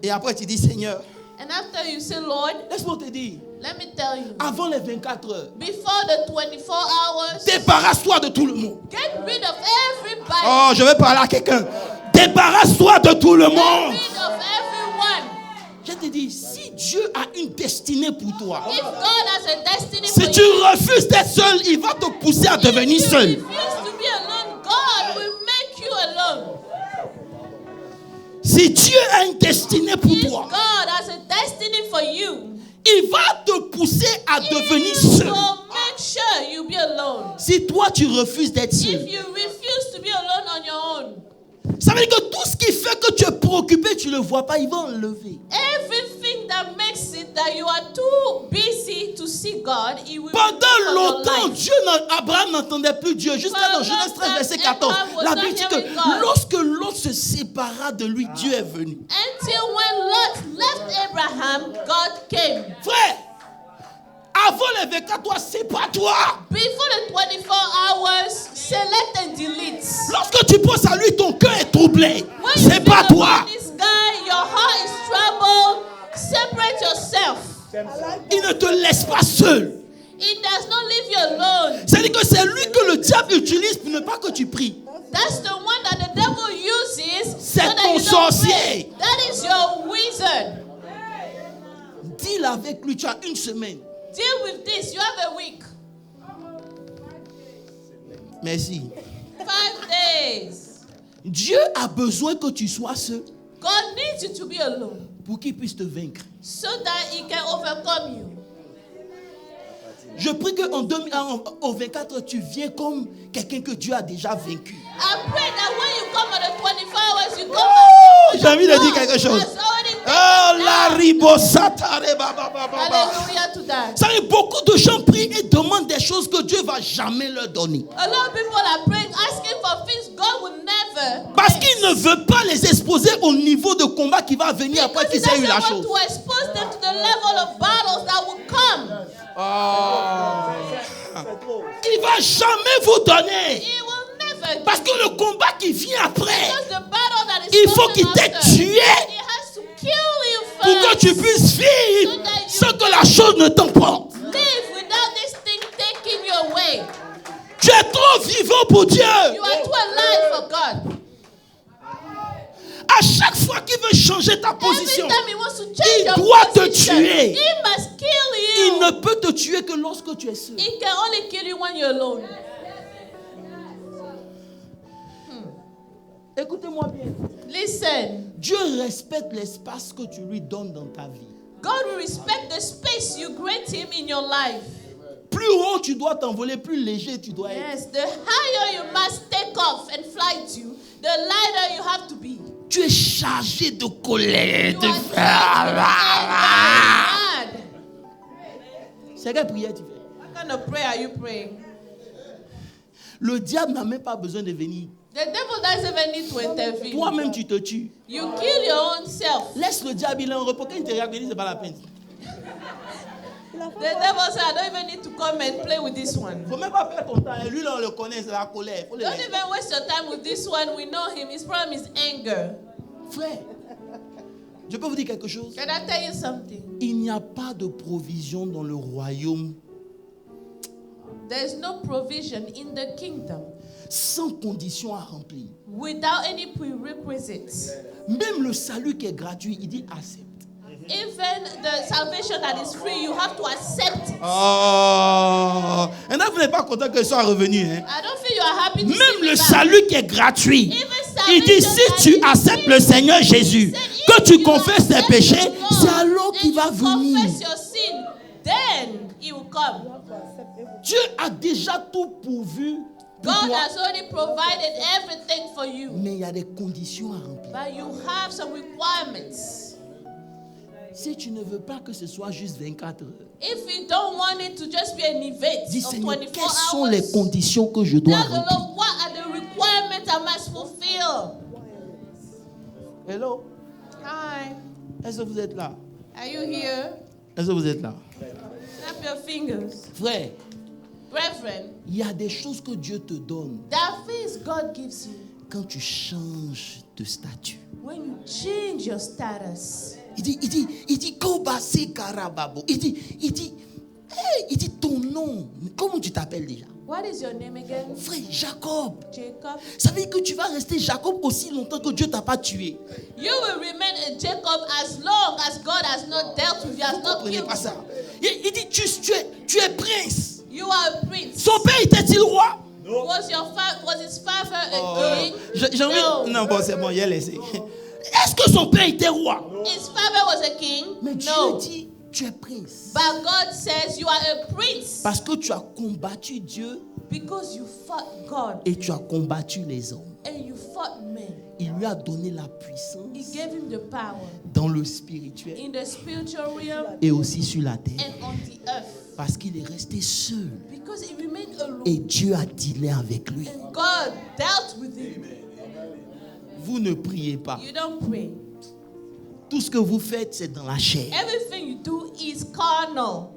Et après tu dis, Seigneur, And after you say, Lord, laisse-moi te dire, let me tell you, avant les 24 heures, before the 24 hours, débarrasse-toi de tout le monde. get rid of everybody. Oh, je vais parler à quelqu'un. Débarrasse-toi de tout le Get monde. rid of everyone. Je te dis, si Dieu a une destinée pour toi, If God has a destiny si for tu you, refuses d'être seul, il va te pousser à devenir if you seul. refuse to be alone, God will make you alone. Si Dieu a une destinée pour If toi, God has a destiny for you, il va te pousser à devenir He seul. will make sure you be alone. Si toi tu refuses d'être seul, If you refuse to be alone on your own, ça veut dire que tout ce qui fait que tu es préoccupé, tu ne le vois pas, il va enlever. everything that makes it that you are too busy to see God, He will remove Pendant from your longtemps, life. Abraham n'entendait plus Dieu. Jusqu'à dans Genèse 13, verset 14. La Bible dit que lorsque l'autre se sépara de lui, Dieu est venu. Until when Lot left Abraham, God came. Frère, avant les 24 heures, c'est pas toi. Before the 24 hours, select and delete. Lorsque tu penses à lui, ton cœur est troublé. When you C'est think pas about toi. this guy, your heart is troubled. Separate yourself. Il ne te laisse pas seul. It does not leave you alone. C'est-à-dire que c'est lui que le diable utilise pour ne pas que tu pries. That's the one that the devil uses C'est so that ton you don't sorcier. pray. That is your wizard. Deal avec lui, tu as une semaine. Deal with this. You have a week. Merci. 5 days. Dieu a besoin que tu sois seul God needs you to be alone pour qu'il puisse te vaincre. so that He can overcome you. Je prie qu'au 24, tu viens comme quelqu'un que Dieu a déjà vaincu. I pray that when you come on the 24 hours, you come J'ai envie de dire quelque chose. has already la ribosatare, Hallelujah to that. Ça veut dire, beaucoup de gens prient et demandent des choses que Dieu ne va jamais leur donner. A lot of people are praying, asking for things God will never. Parce qu'il ne veut pas les exposer au niveau de combat qui va venir après qu'ils aient eu la chose. To expose them to the level of battles that will come. Il ne va jamais vous donner. He will never. Parce que le combat qui vient après, Because the battle that is il faut coming qu'il t'ait after, tué he has to kill you pour que first. tu puisses vivre sans que la chose ne t'emporte. Live without this thing taking you away. Tu es trop vivant pour Dieu. You are too alive for God. À chaque fois qu'il veut changer ta position, Every time he wants to change il your doit te position, tuer. he must kill Il you. ne peut te tuer que lorsque tu es seul. He can only kill you when you're alone. Écoutez-moi bien. Listen, Dieu respecte l'espace que tu lui donnes dans ta vie. God will respect the space you grant him in your life. Plus haut tu dois t'envoler, plus léger tu dois être. Yes, the higher you must take off and fly to, the lighter you have to be. Tu es chargé de colère, You de are mad. C'est quelle prière tu fais? What kind of prayer are you praying? Le diable n'a même pas besoin de venir. The devil doesn't even need to intervene. Toi-même tu te tues. You kill your own self. Laisse le diable, il est en repos. Quand il te regarde, il dit c'est pas la peine. The devil said, I don't even need to come and play with this one. Faut même pas perdre ton temps. Lui là on le connaît, c'est la colère. Faut le Don't laisser. even waste your time with this one. We know him. His problem is anger. Frère, je peux vous dire quelque chose. Can I tell you something? Il n'y a pas de provision dans le royaume There's no provision in the kingdom sans condition à remplir. without any prerequisites. Même le salut qui est gratuit, il dit accepte. Even the salvation that is free, you have to accept it. Oh, et là vous n'êtes pas content qu'il soit revenu. Hein? I don't feel you are happy to see Même me le back. salut qui est gratuit, Even il dit salvation si tu that is acceptes free, le Seigneur Jésus, que tu confesses tes péchés, c'est alors qu'il va venir. Confess your sin, then he will come. Dieu a déjà tout pourvu pour God toi, has already provided everything for you, mais il y a des conditions à remplir. but you have some requirements. Si tu ne veux pas que ce soit juste 24 heures, If you don't want it to just be an event dis of Seigneur, 24 quelles sont hours, les conditions que je dois tell the remplir? Lord, what are the requirements I must fulfill? Hello? Hi, Est-ce que vous êtes là? are you here? Est-ce que vous êtes là? Snap your fingers. Frère, Brethren, il y a des choses que Dieu te donne there are things God gives you quand tu changes de statut. when you change your status. Il dit, Kobase Karababo. Il dit ton nom. Comment tu t'appelles déjà? What is your name again? Frère, Jacob. Jacob. Ça veut dire que tu vas rester Jacob aussi longtemps que Dieu t'a pas tué. You will remain a Jacob as long as God has not dealt with you, has Vous not comprenez killed pas ça? you. Il dit, tu es prince. You are a prince. Son père était-il roi? Was his father a king? J'ai envie... No. Non, bon, c'est bon, il a laissé. Est-ce que son père était roi? His father was a king? Mais Dieu No. dit, tu es prince. But God says you are a prince Parce que tu as combattu Dieu because you fought God et tu as combattu les hommes. and you fought men. Il lui a donné la He puissance gave him the power dans le spirituel in the spiritual realm et aussi sur la terre. and on the earth Parce qu'il est resté seul. because he remained alone Et Dieu a dealé avec lui. and God dealt with him. Vous ne priez pas. You don't pray. Tout ce que vous faites, c'est dans la chair. Everything you do is carnal.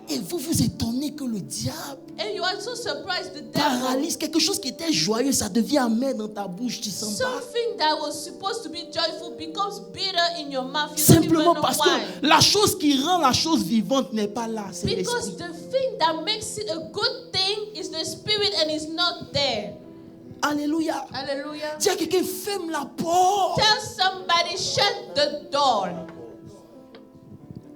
Et vous vous étonnez que le diable And you are so surprised the devil, paralyse quelque chose qui était joyeux, ça devient amer dans ta bouche, tu sens pas. something that was supposed to be joyful becomes bitter in your mouth. You don't even Simplement know parce why. que la chose qui rend la chose vivante n'est pas là, c'est Because l'esprit. the thing that makes it a good thing is the spirit and it's not there. Alléluia. Hallelujah. Dis à quelqu'un, ferme la porte. Tell somebody, shut the door.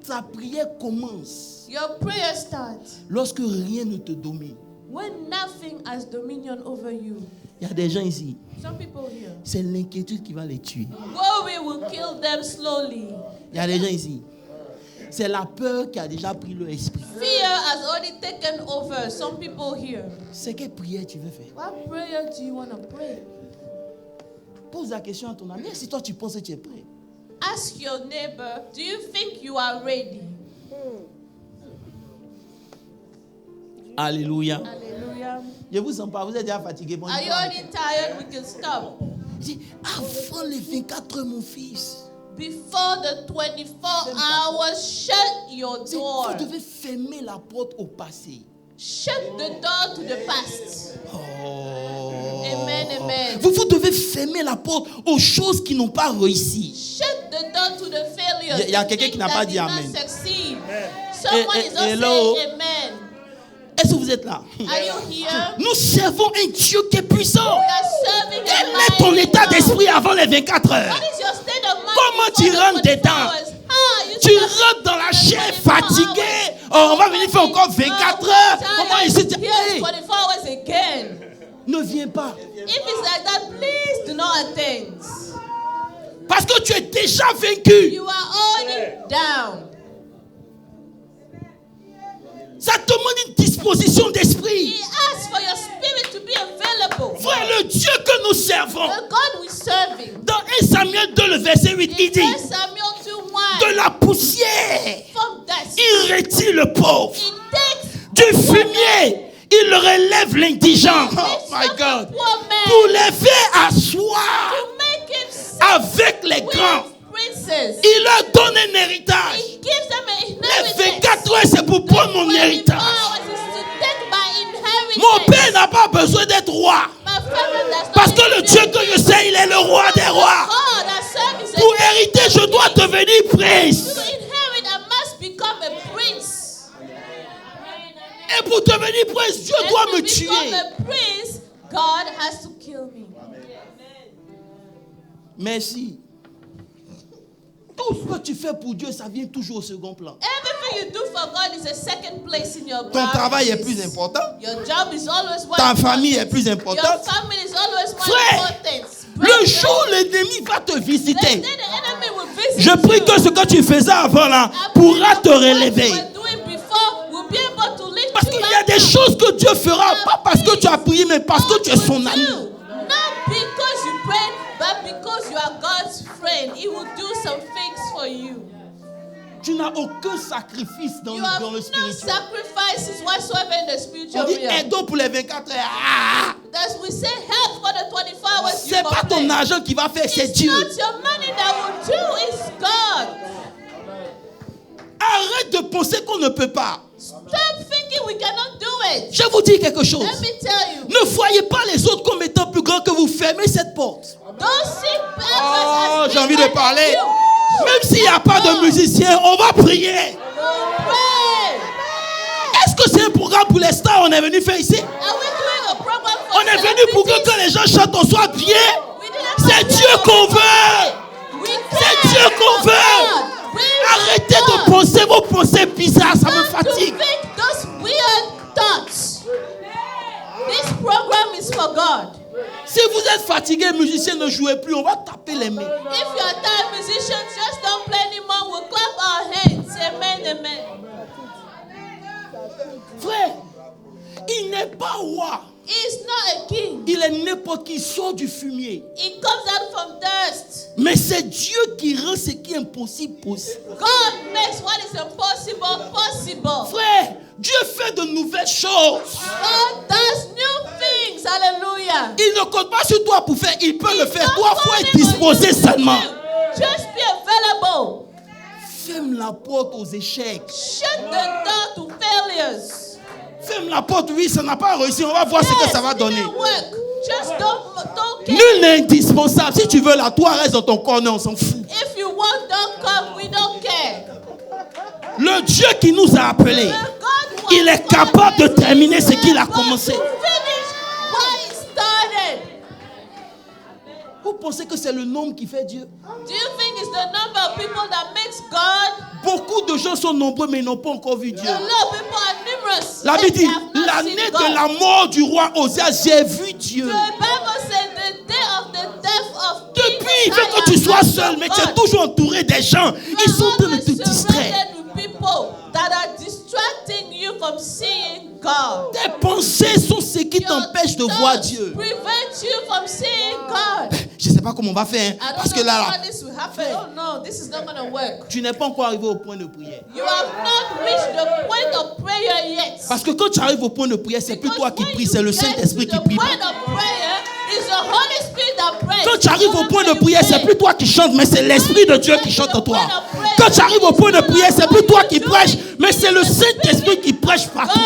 Ta prière commence Your prayer starts lorsque rien ne te domine. when nothing has dominion over you. Il y a des gens ici, Some people here, c'est l'inquiétude qui va les tuer. worry will kill them slowly. Il y a des gens ici, c'est la peur qui a déjà pris leur esprit. Fear has already taken over some people here. C'est quelle prière tu veux faire? What prayer do you want to pray? Pose la question à ton ami. Si toi tu penses que tu es prêt, Ask your neighbor, do you think you are ready? Alléluia. Hallelujah. Je vous sens pas, vous êtes déjà fatigué. Bon, Are you already tired? We can stop. avant les 24 heures, mon fils, Before the 24 hours, shut your door. vous devez fermer la porte au passé. Shut the door to the past. Oh. Amen, amen. Vous devez fermer la porte aux choses qui n'ont pas réussi. Shut the door to the failures. Il y a quelqu'un qui n'a pas dit amen. Someone is not hello. saying amen. Est-ce que vous êtes là? Are you here? Nous servons un Dieu qui est puissant. We are serving Quel a est ton mighty état God. d'esprit avant les 24 heures? What is your state of mind Comment before tu the rentres 24 dedans? hours? You Tu start rentres dans la chair 24 fatiguée. hours. Oh, on va venir faire encore 24 heures. Comment ici? Here's Hey, 24 hours again. ne viens pas. If it's like that, please do not attend. Parce que tu es déjà vaincu. You are already down. Ça demande une disposition d'esprit. He asks for your spirit to be available. Frère, le Dieu que nous servons, The God we serving. dans 1 Samuel 2, le verset 8, il In dit, 1 Samuel 2:1, de la poussière, from dust, il retire le pauvre. he takes Du fumier, il relève l'indigent. Oh my God. Pour les faire asseoir to make him sit avec les grands. with princes. Il leur donne un héritage. He gives them a Les inheritance. 24 heures, c'est pour prendre mon 24 héritage. hours is to take my inheritance. Mon père n'a pas besoin d'être roi. My father does not Parce que le need Dieu to que je sais, il est le roi des rois. God that serves is a Pour hériter, je dois devenir To prince. inherit, I must become a prince. Et pour devenir prince, Dieu And doit to me become tuer. a prince, God has to kill me. Merci. Tout ce que tu fais pour Dieu, ça vient toujours au second plan. Everything you do for God is a second place in your Ton travail est priorities. plus important. Your job is always more Ta important. famille est plus Your importante. family is always more Frère, important. Le jour où l'ennemi va te The visiter, day the enemy will visit je prie you, que ce que tu faisais avant là I pourra pray te that what relever. you were doing before will be able to lift Parce you qu'il y a back des up. choses que Dieu fera, pas parce que tu as prié, mais parce que tu es son ami. Not because you prayed, but because you are God's friend. He will do some things for you. Tu n'as aucun sacrifice dans You have le no spirituel. sacrifices whatsoever in the On spiritual dit realm. aidons pour les 24 heures. Ah, As we say help for the 24 hours, you c'est pas ton complain. argent qui va faire, c'est It's Dieu. not your money that will do, it's God. Arrête de penser qu'on ne peut pas. Stop thinking we cannot do it. Je vous dis quelque chose. Let me tell you. Ne voyez pas les autres comme étant plus grands que vous. Fermez cette porte. Don't see others Oh, as j'ai envie de bigger than parler. you. Même s'il n'y a pas de musicien, on va prier. Pray. Est-ce que c'est un programme pour les stars on est venu faire ici? Are we doing a program for On est venu pour que celebrities? quand les gens chantent, on soit bien. We didn't C'est come Dieu here. qu'on veut. We C'est came Dieu qu'on for veut. God. We Arrêtez want de God. penser vos pensées bizarres, ça me Not to fatigue. think those weird thoughts. This program is for God. Si vous êtes fatigué, musicien, ne jouez plus, on va taper les mains. If you are tired musicians, just don't play anymore. We'll clap our hands. Amen, amen. Frère, il n'est pas roi. He's not a king. Il est n'importe qui sort du fumier. He comes out from dust. Mais c'est Dieu qui rend ce qui est impossible possible. God makes what is impossible possible. Frère, Dieu fait de nouvelles choses. God does new things. Hallelujah. Il ne compte pas sur toi pour faire, il peut le faire. Don't Toi, il faut call être him disposé on you. seulement. Just be available. Ferme la porte aux échecs. Shut the door to failures. Ferme la porte, oui, ça n'a pas réussi. On va voir ce que ça va it donner. didn't work. Just don't care. Nul n'est indispensable. Si tu veux la toi, reste dans ton corner, on s'en fout. If you want, don't come. We don't care. Le Dieu qui nous a appelés, The God who il has est capable de called us terminer ce is qu'il a able commencé. to finish what he started. Vous pensez que c'est le nombre qui fait Dieu? Do you think it's the number of people that makes God? Beaucoup de gens sont nombreux, mais ils n'ont pas encore vu Dieu. A lot of people are numerous. La yet Bible they dit, have not l'année seen de God. la mort du roi Osias, j'ai vu Dieu. The Bible said the day of the death of King Depuis, il veut que Uzziah, tu sois I seul, saw mais tu es God. toujours entouré des gens. Ils sont en train de te You are always distraire. surrounded with people that are distracting you from seeing God. Tes pensées sont ce qui Your t'empêchent de voir thoughts Dieu. prevent you from seeing God. Je ne sais pas comment on va faire, hein, I don't parce que know là, how this will happen. Oh no, this is not going to work. Tu n'es pas encore arrivé au point de prière. You have not reached the point of prayer yet. Parce que quand tu arrives au point de prière, c'est plus toi qui pries, c'est le Saint-Esprit qui prie. Quand tu arrives au point de prière, c'est plus toi qui chantes, mais c'est l'Esprit de Dieu qui chante en toi. Quand tu arrives au point de prière, c'est plus toi qui prêches, mais c'est le Saint-Esprit qui prêche par toi.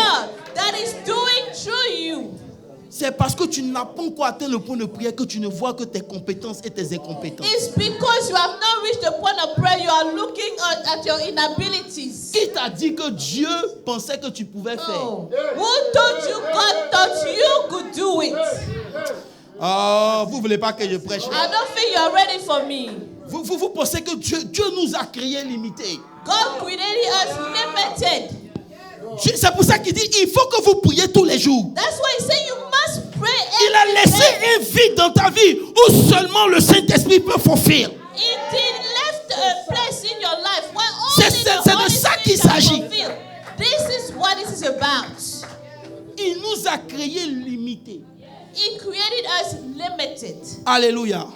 C'est parce que tu n'as pas encore atteint le point de prière que tu ne vois que tes compétences et tes incompétences. It's because you have not reached the point of prayer, you are looking at your inabilities. Qui t'a dit que Dieu pensait que tu pouvais faire? Oh. Who told you God thought you could do it? Oh, vous ne voulez pas que je prêche? I don't think you are ready for me. Vous pensez que Dieu nous a créés limités. God created us limited. C'est pour ça qu'il dit, il faut que vous priez tous les jours. That's why he said you must pray Il a laissé un vide dans ta vie où seulement le Saint-Esprit peut fulfill. It left a place in your life where C'est de ça qu'il s'agit. This is what it is about. Il nous a créés limités. He created us limited. Alléluia.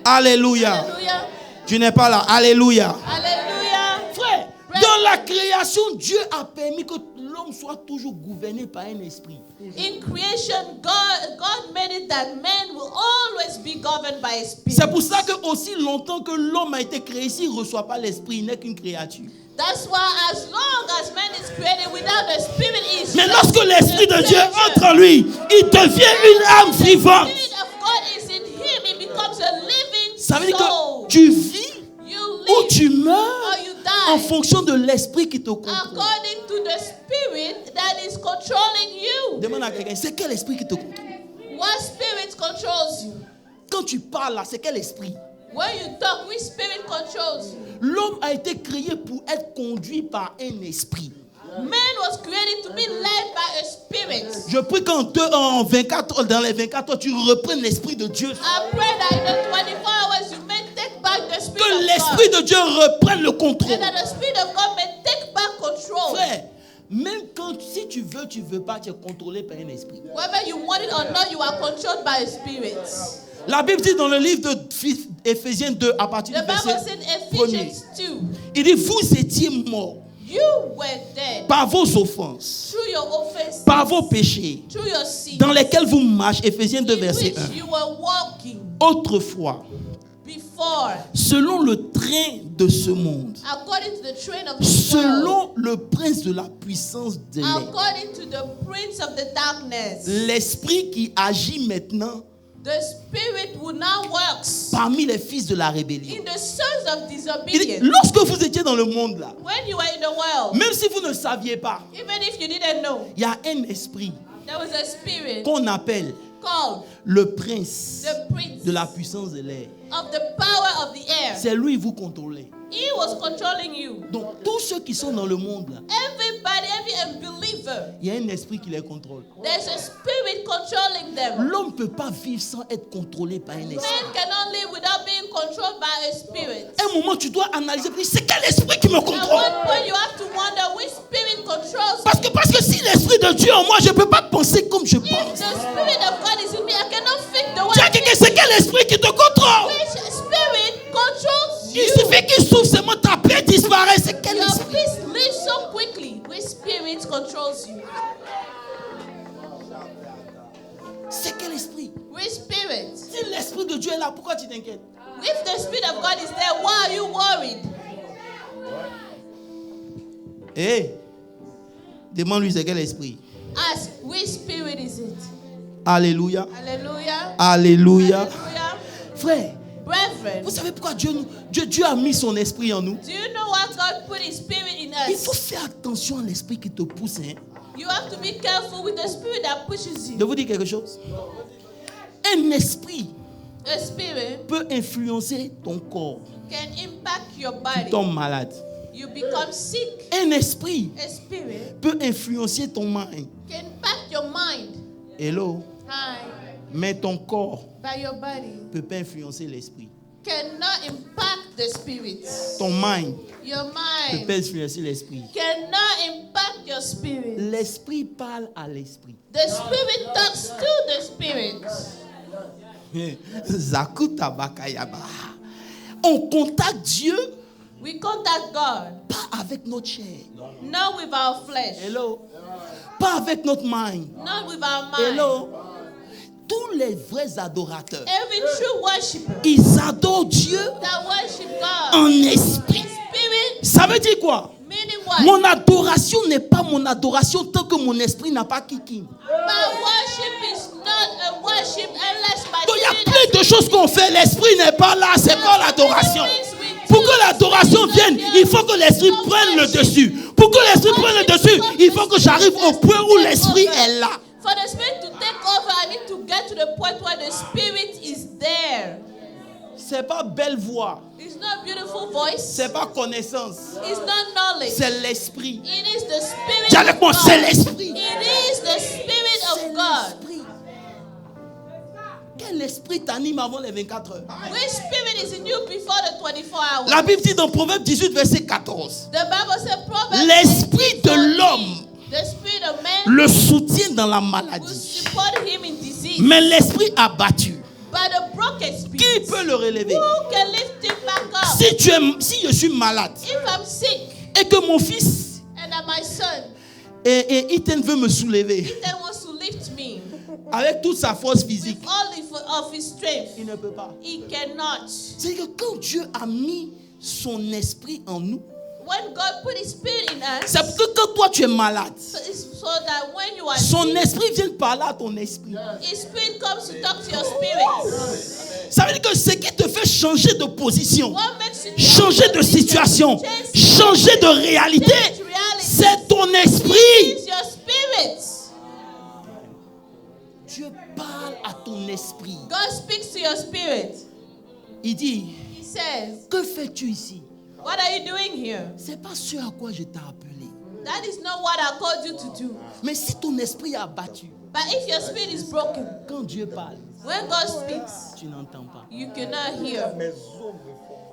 Alléluia. Hallelujah. Tu n'es pas là. Alléluia. Hallelujah. Frère, dans la création, Dieu a permis que l'homme soit toujours gouverné par un esprit. In creation, God made it that man will always be governed by a spirit. C'est pour ça que aussi longtemps que l'homme a été créé, s'il ne reçoit pas l'esprit, il n'est qu'une créature. That's why as long as man is created without the spirit, is. Mais lorsque l'esprit de Dieu entre en lui, il devient une âme vivante. The spirit of God is in him. He becomes a living Ça veut dire soul. que tu vis You ou live tu or meurs you en die fonction de l'esprit qui te contrôle. according to the spirit that is controlling you. Demande à quelqu'un, c'est quel esprit qui te contrôle? What spirit controls you? Quand tu parles là, c'est quel esprit? When you talk, which spirit controls you? L'homme a été créé pour être conduit par un esprit. Man was created to be led by a spirit. Je prie qu'en 24, dans les 24 heures, tu reprennes l'esprit de Dieu. I pray that in the 24 hours you may take back the spirit Que of l'esprit God. de Dieu reprenne le contrôle. And that the spirit of God may take back control. Frère, même quand si tu veux pas, tu es contrôlé par un esprit. Whether you want it or not, you are controlled by a spirit. La Bible dit dans le livre d'Éphésiens 2, à partir The du Bible verset said in 1er, Ephesians 2, il dit, vous étiez morts you were dead par vos offenses, through your offenses, par vos péchés, through your sins, dans lesquels vous marchez. Éphésiens 2, in verset which 1. you were walking Autrefois, before, selon le train de ce monde, according to the train of this world, selon le prince de la puissance de l'air, according to the prince of the darkness, l'esprit qui agit maintenant the spirit who now works parmi les fils de la rébellion. in the sons of Il dit, disobedience. lorsque vous étiez dans le monde là, When you were in the world, même si vous ne saviez pas, even if you didn't know, il y a un esprit there was a spirit qu'on appelle called le prince the prince de la puissance de l'air. of the power of the air. C'est lui vous contrôlez. He was controlling you. Donc tous ceux qui sont dans le monde là, Everybody, every unbeliever, il y a un esprit qui les contrôle. there's a spirit controlling them. L'homme ne peut pas vivre sans être contrôlé par un esprit. Man cannot live without being controlled by a spirit. Un moment, tu dois analyser, c'est quel esprit qui me At contrôle? one point, you have to wonder which spirit controls Parce que si l'esprit de Dieu en moi, je ne peux pas penser comme je If pense. the spirit of God is in me, I cannot think the way Dis à I quelqu'un, think. c'est quel esprit qui te contrôle? Which spirit controls Il you? suffit qu'il souffle seulement, ta paix disparaît. C'est quel Your esprit? peace leaves so quickly. Which spirit controls you? C'est quel esprit? Which spirit? Si l'esprit de Dieu est là, pourquoi tu t'inquiètes? If the spirit of God is there, why are you worried? Hé, demande-lui c'est quel esprit. Ask, which spirit is it? Alléluia. Hallelujah. Alléluia. Hallelujah. Frère, Brethren, vous savez pourquoi Dieu a mis son esprit en nous? do you know what God put his spirit in Il faut us? faire attention à l'esprit qui te pousse. Hein. You have to be careful with the spirit that pushes Je you. vous dis quelque chose. Un esprit A spirit peut influencer ton corps. can impact your Tu body. tombes malade. You become sick. Un esprit A spirit peut influencer ton mind. can impact your mind. Hello. Hi. Mais ton corps By your body ne peut pas influencer l'esprit. cannot impact the spirit. Ton mind Your ne peut mind pas influencer l'esprit. cannot impact your spirit. L'esprit parle à l'esprit. The spirit talks to the spirit. Zakuta bakayaba. On contacte Dieu We contact God, pas avec notre chair. not with our flesh, Hello. Pas avec notre mind. not with our mind. Hello. Tous les vrais adorateurs, Every true worshiper ils adorent Dieu that worship God en esprit. spirit, Ça veut dire quoi? meaning what? Mon adoration n'est pas mon adoration tant que mon esprit n'a pas kické. My worship is not a worship unless my Donc il y a spirit plein de choses qu'on fait, l'esprit n'est pas là, c'est pas l'adoration. Pour que l'adoration vienne, il faut que l'esprit prenne le dessus. Pour que l'esprit prenne le dessus, il faut que j'arrive au point où l'esprit est là. For the spirit to take over, I need to get to the point where the spirit is there. C'est pas belle voix, It's not beautiful voice. c'est pas connaissance, It's not knowledge. c'est l'esprit. It is the spirit Dis avec of moi, God. c'est l'esprit. It is the spirit C'est of God. l'esprit. Quel esprit t'anime avant les 24 heures? Which spirit is in you before the 24 hours? La Bible dit dans Proverbe 18, verset 14. The Bible says Proverbs L'esprit 18:14, de l'homme the spirit of man le soutient dans la will maladie. support him in disease. Mais l'esprit abattu, By the broken qui spirit, peut le relever? who can lift him back up? Si je suis malade If I'm sick et que mon fils and that my son, et Ethan veut me soulever Ethan wants to lift me avec toute sa force physique, with all of his strength, il ne peut pas. he cannot. C'est que quand Dieu a mis son esprit en nous, When God put his spirit in us, c'est parce que quand toi tu es malade, so that when you are son sick, esprit vient parler à ton esprit. his spirit comes to talk to your spirit. Ça veut dire que ce qui te fait changer de position, What makes you changer de situation, changer de réalité, change reality c'est ton esprit. is your spirit. Dieu parle à ton esprit. God speaks to your spirit. Il dit, He says, que fais-tu ici? what are you doing here? C'est pas ce à quoi je t'ai appelé. That is not what I called you to do. Mais si ton esprit est abattu, But if your spirit is broken, quand Dieu parle, when God speaks, tu n'entends pas. you cannot hear.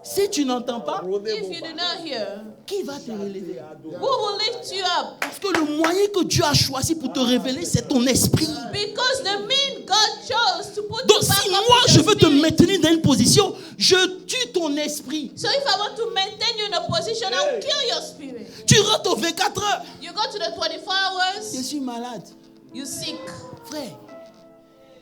Si tu n'entends pas, If you do not hear, qui va te relever? who will lift you up? Parce que le moyen que Dieu a choisi pour te révéler, c'est ton esprit. Because the mean God chose to put Donc you back si up moi with je your veux te spirit. maintenir dans une position, je tue ton esprit. So if I want to maintain you in a position, I'll kill your spirit. Tu rentres aux 24 heures. You go to the 24 Je hours, suis malade. you sick. Frère,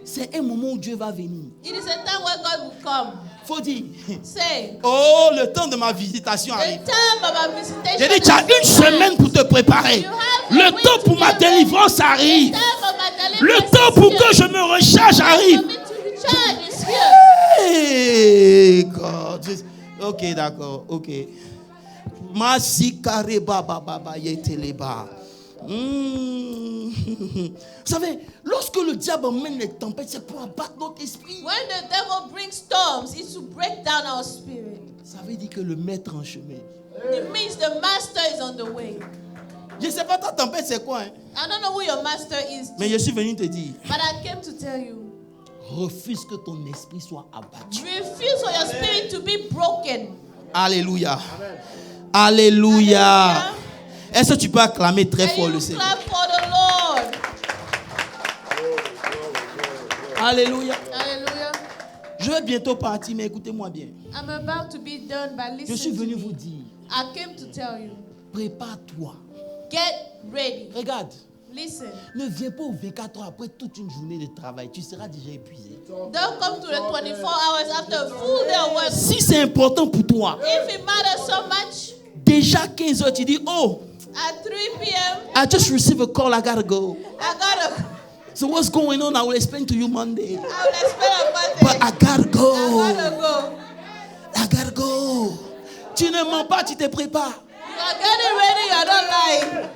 c'est un moment où Dieu va venir. It is a time where God will come. Faut dire, Say, oh, le temps de ma visitation the arrive. time of our visitation. J'ai dit, tu as une semaine pour te préparer. Le temps pour ma délivrance arrive. Le temps pour que je me recharge arrive. Hey, God. Ok, d'accord, ok. Masikare baba baba yeteleba. Vous savez, lorsque le diable emmène les tempêtes, c'est pour abattre notre esprit. When the devil brings storms, it's to break down our spirit. Ça veut dire que le maître en chemin. It means the master is on the way. Je ne sais pas ta tempête c'est quoi, hein? I don't know who your master is, Mais je suis venu te dire, but I came to tell you. refuse que ton esprit soit abattu. Refuse for your spirit to be broken. Alléluia. Alléluia. Est-ce que tu peux acclamer très And fort you le Seigneur? clap for the Lord. Alléluia. Hallelujah. Je vais bientôt partir, mais écoutez-moi bien. I'm about to be done, but Je suis listen to venu me. vous dire, I came to tell you. prépare-toi. Get ready. Regarde, Listen. ne viens pas aux 24 heures après toute une journée de travail. Tu seras déjà épuisé. Don't come to the 24 hours after a full day of work. Si c'est important pour toi, If it matters so much, déjà 15 heures, tu dis, oh, at 3 p.m., I just received a call, I gotta go. I gotta. So what's going on? I will explain to you Monday. I will explain on Monday. But I gotta I go. gotta go. I gotta go. Tu ne mens pas, tu te prépares. You are getting ready. You are not lying.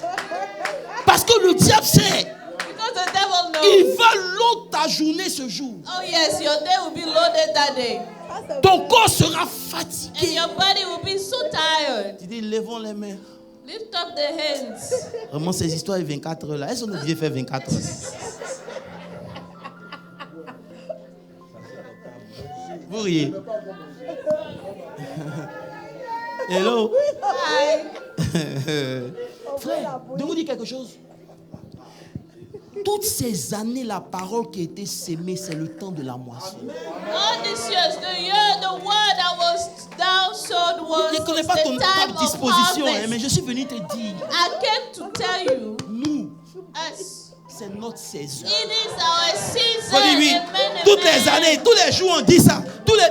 Parce que le diable sait, Because the devil knows. il va loader ta journée ce jour. Oh yes, your day will be loaded that day, Ton corps sera and fatigué. your body will be so tired. Tu dis, levons les mains. Lift up the hands. Vraiment, ces histoires de 24 heures là, est-ce qu'on devait faire 24 heures? Vous riez. Hello. Hi. Frère, de vous dire quelque chose. toutes ces années, la parole qui a été sémée, c'est le temps de la moisson. All these years, the word that was down sown was Je ne connais pas the ta time of disposition, harvest. mais je suis venu te dire, I came to tell you, nous, us, c'est notre saison. it is our season. Faut dire oui, Amen, toutes amen. les années, tous les jours, on dit ça.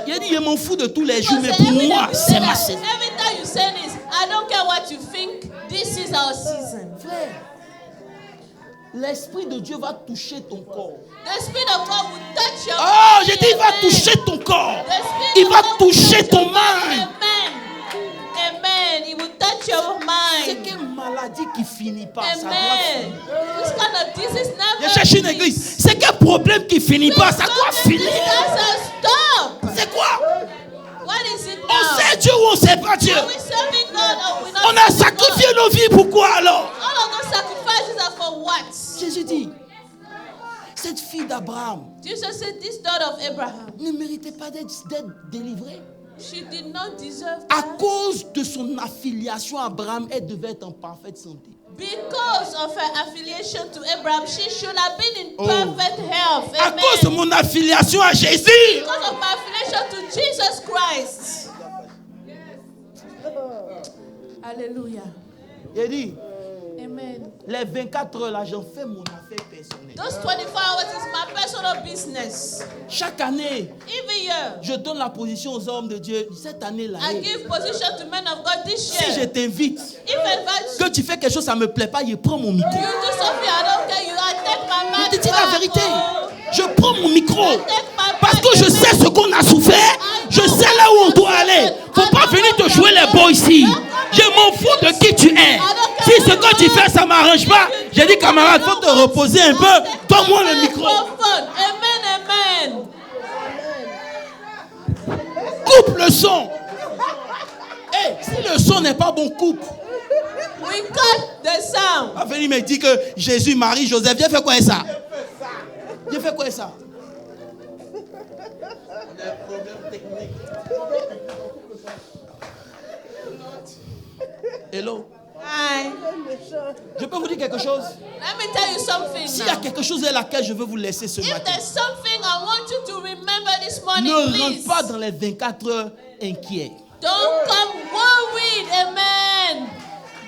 Il a dit, je m'en fous de tous les jours, mais Because pour every moi, time you c'est say ma that, saison. every time you say this, I don't care what you think, this is our season. Frère, l'Esprit de Dieu va toucher ton corps. The Spirit of God will touch your Oh, body. j'ai dit, il va Amen. toucher ton corps. The Spirit Il of va God will toucher touch ton your body. mind. Amen. Amen. He will touch your C'est mind. quelle maladie qui finit pas. Ça doit Amen. finir. This kind of disease Je never cherche une finish. église. C'est quel problème qui finit pas. Ça doit finir. Stop. C'est quoi? What is it On now? sait Dieu ou on ne sait pas Dieu? Are we serving God or we not On a serving sacrifié God? nos vies. Pourquoi alors? All of those sacrifices are for what? Jésus dit, cette fille d'Abraham Jesus said this daughter of Abraham, ne méritait pas d'être délivrée. she did not deserve À that. cause de son affiliation à Abraham, elle devait être en parfaite santé. Because of her affiliation to Abraham, she should have been in Oh. perfect health. À Amen. cause de mon affiliation à Jésus, Because of my affiliation to Jesus Christ. Hallelujah. il dit, Amen. les 24 heures là, j'en fais mon affaire personnelle. Those 24 hours is my personal business. Chaque année, Every year, je donne la position aux hommes de Dieu. Cette année-là, I give position to men of God this si je year. t'invite, If I invite que tu fais quelque chose, ça ne me plaît pas, je prends mon micro. you do something, I don't care you, I take my Je mic te dis la back, vérité. oh. Je prends mon micro. I take my Parce mic que je back. sais ce qu'on a souffert. Je sais là où on doit aller. Faut pas venir te jouer les beaux ici. Je m'en fous de qui tu es. Si ce que tu fais, ça m'arrange pas, j'ai dit camarade, faut te reposer un peu. Donne-moi le micro. Amen, amen. Coupe le son. Eh, si le son n'est pas bon, coupe. We cut the sound. Va venir me dire que Jésus, Marie, Joseph, j'ai fait quoi avec ça? J'ai fait quoi avec ça? Hello? Hi. Je peux vous dire quelque chose? Let me tell you something S'il y a now. quelque chose à laquelle je veux vous laisser ce If matin, there's something I want you to remember this morning, ne please. rentre pas dans les 24 heures inquiets. Don't come worried. Amen.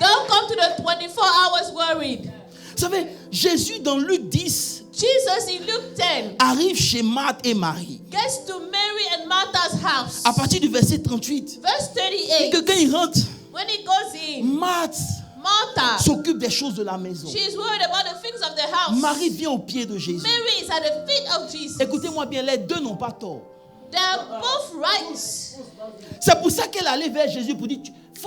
Don't come to the 24 hours worried. Vous savez, Jésus dans Luc 10 Jesus in Luke 10 arrive chez Marthe et Marie. gets to Mary and Martha's house. À partir du verset 38, Verse et 38. que quand il rentre, When he goes in, Marthe Martha, s'occupe des choses de la maison. she's worried about the things of the house. Marie vient au pied de Jésus. Mary is at the feet of Jesus. Écoutez-moi bien, les deux n'ont pas tort. They're both right. C'est pour ça qu'elle allait vers Jésus pour dire,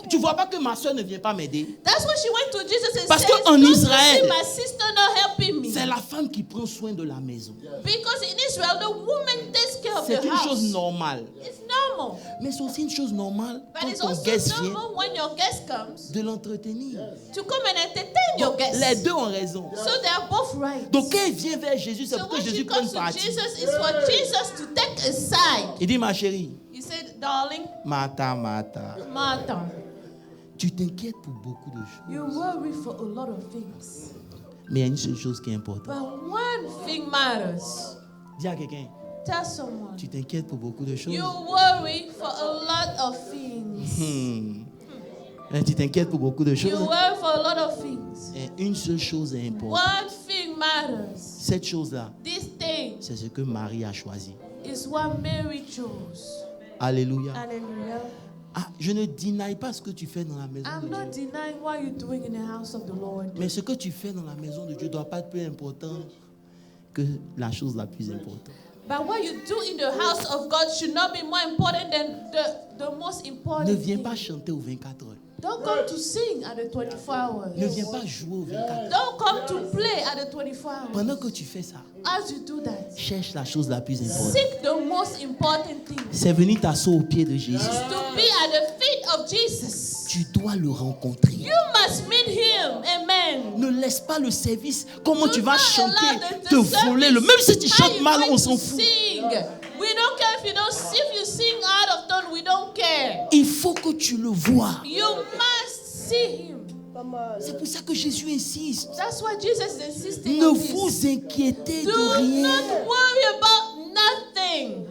tu vois pas que ma soeur ne vient pas m'aider. That's why she went to Jesus and Parce said, qu'en "Don't you Israël, see my sister not helping me?" C'est la femme qui prend soin de la maison. Because in Israel, the woman takes care of C'est the une chose house. normale. It's normal. Mais c'est aussi une chose normale But quand it's ton also guest vient normal when your guest comes de l'entretenir. to come and entertain your guest. Les deux ont raison. So they are both right. Donc quand il vient vers Jésus, c'est So pour que when Jésus she prenne comes to parti. Jesus, it's for Jesus to take a side. Il dit, ma chérie, He said, "Darling, Martha, Martha, tu t'inquiètes pour beaucoup de choses. you worry for a lot of things, Mais il y a une seule chose qui est importante. but one thing matters." Dis à quelqu'un, Tell someone. tu t'inquiètes pour beaucoup de choses. You worry for a lot of things. Tu t'inquiètes pour beaucoup de You choses. worry for a lot of things. Et une seule chose est importante. One thing matters. Cette chose-là, This thing c'est ce que Marie a choisi. is what Mary chose. Alléluia. Hallelujah. Ah, je ne dénie pas ce que tu fais dans la maison I'm de not Dieu. denying what you're doing in the house of the Lord. Mais ce que tu fais dans la maison de Dieu ne doit pas être plus important que la chose la plus importante. But what you do in the house of God should not be more important than the most important Ne viens thing. pas chanter aux 24 heures. Don't come to sing at the 24 hours. Ne viens pas jouer aux 24 heures. Don't come to play at the 24 hours. Pendant que tu fais ça, As you do that, cherche la chose la plus importante. seek the most important thing. C'est venir t'asseoir au pied de Jésus. To be at the feet of Jesus. Tu dois le rencontrer. You must meet him. Amen. Ne laisse pas le service, comment Do tu vas not chanter, allow the te voler. service, Même si tu how chantes you mal, going on to s'en fout. sing. We don't care if you sing out of tone. We don't care. Il faut que tu le vois. You must see him. C'est pour ça que Jésus insiste. That's why Jesus is insisting Ne on this. vous inquiétez Do de rien. not worry about nothing.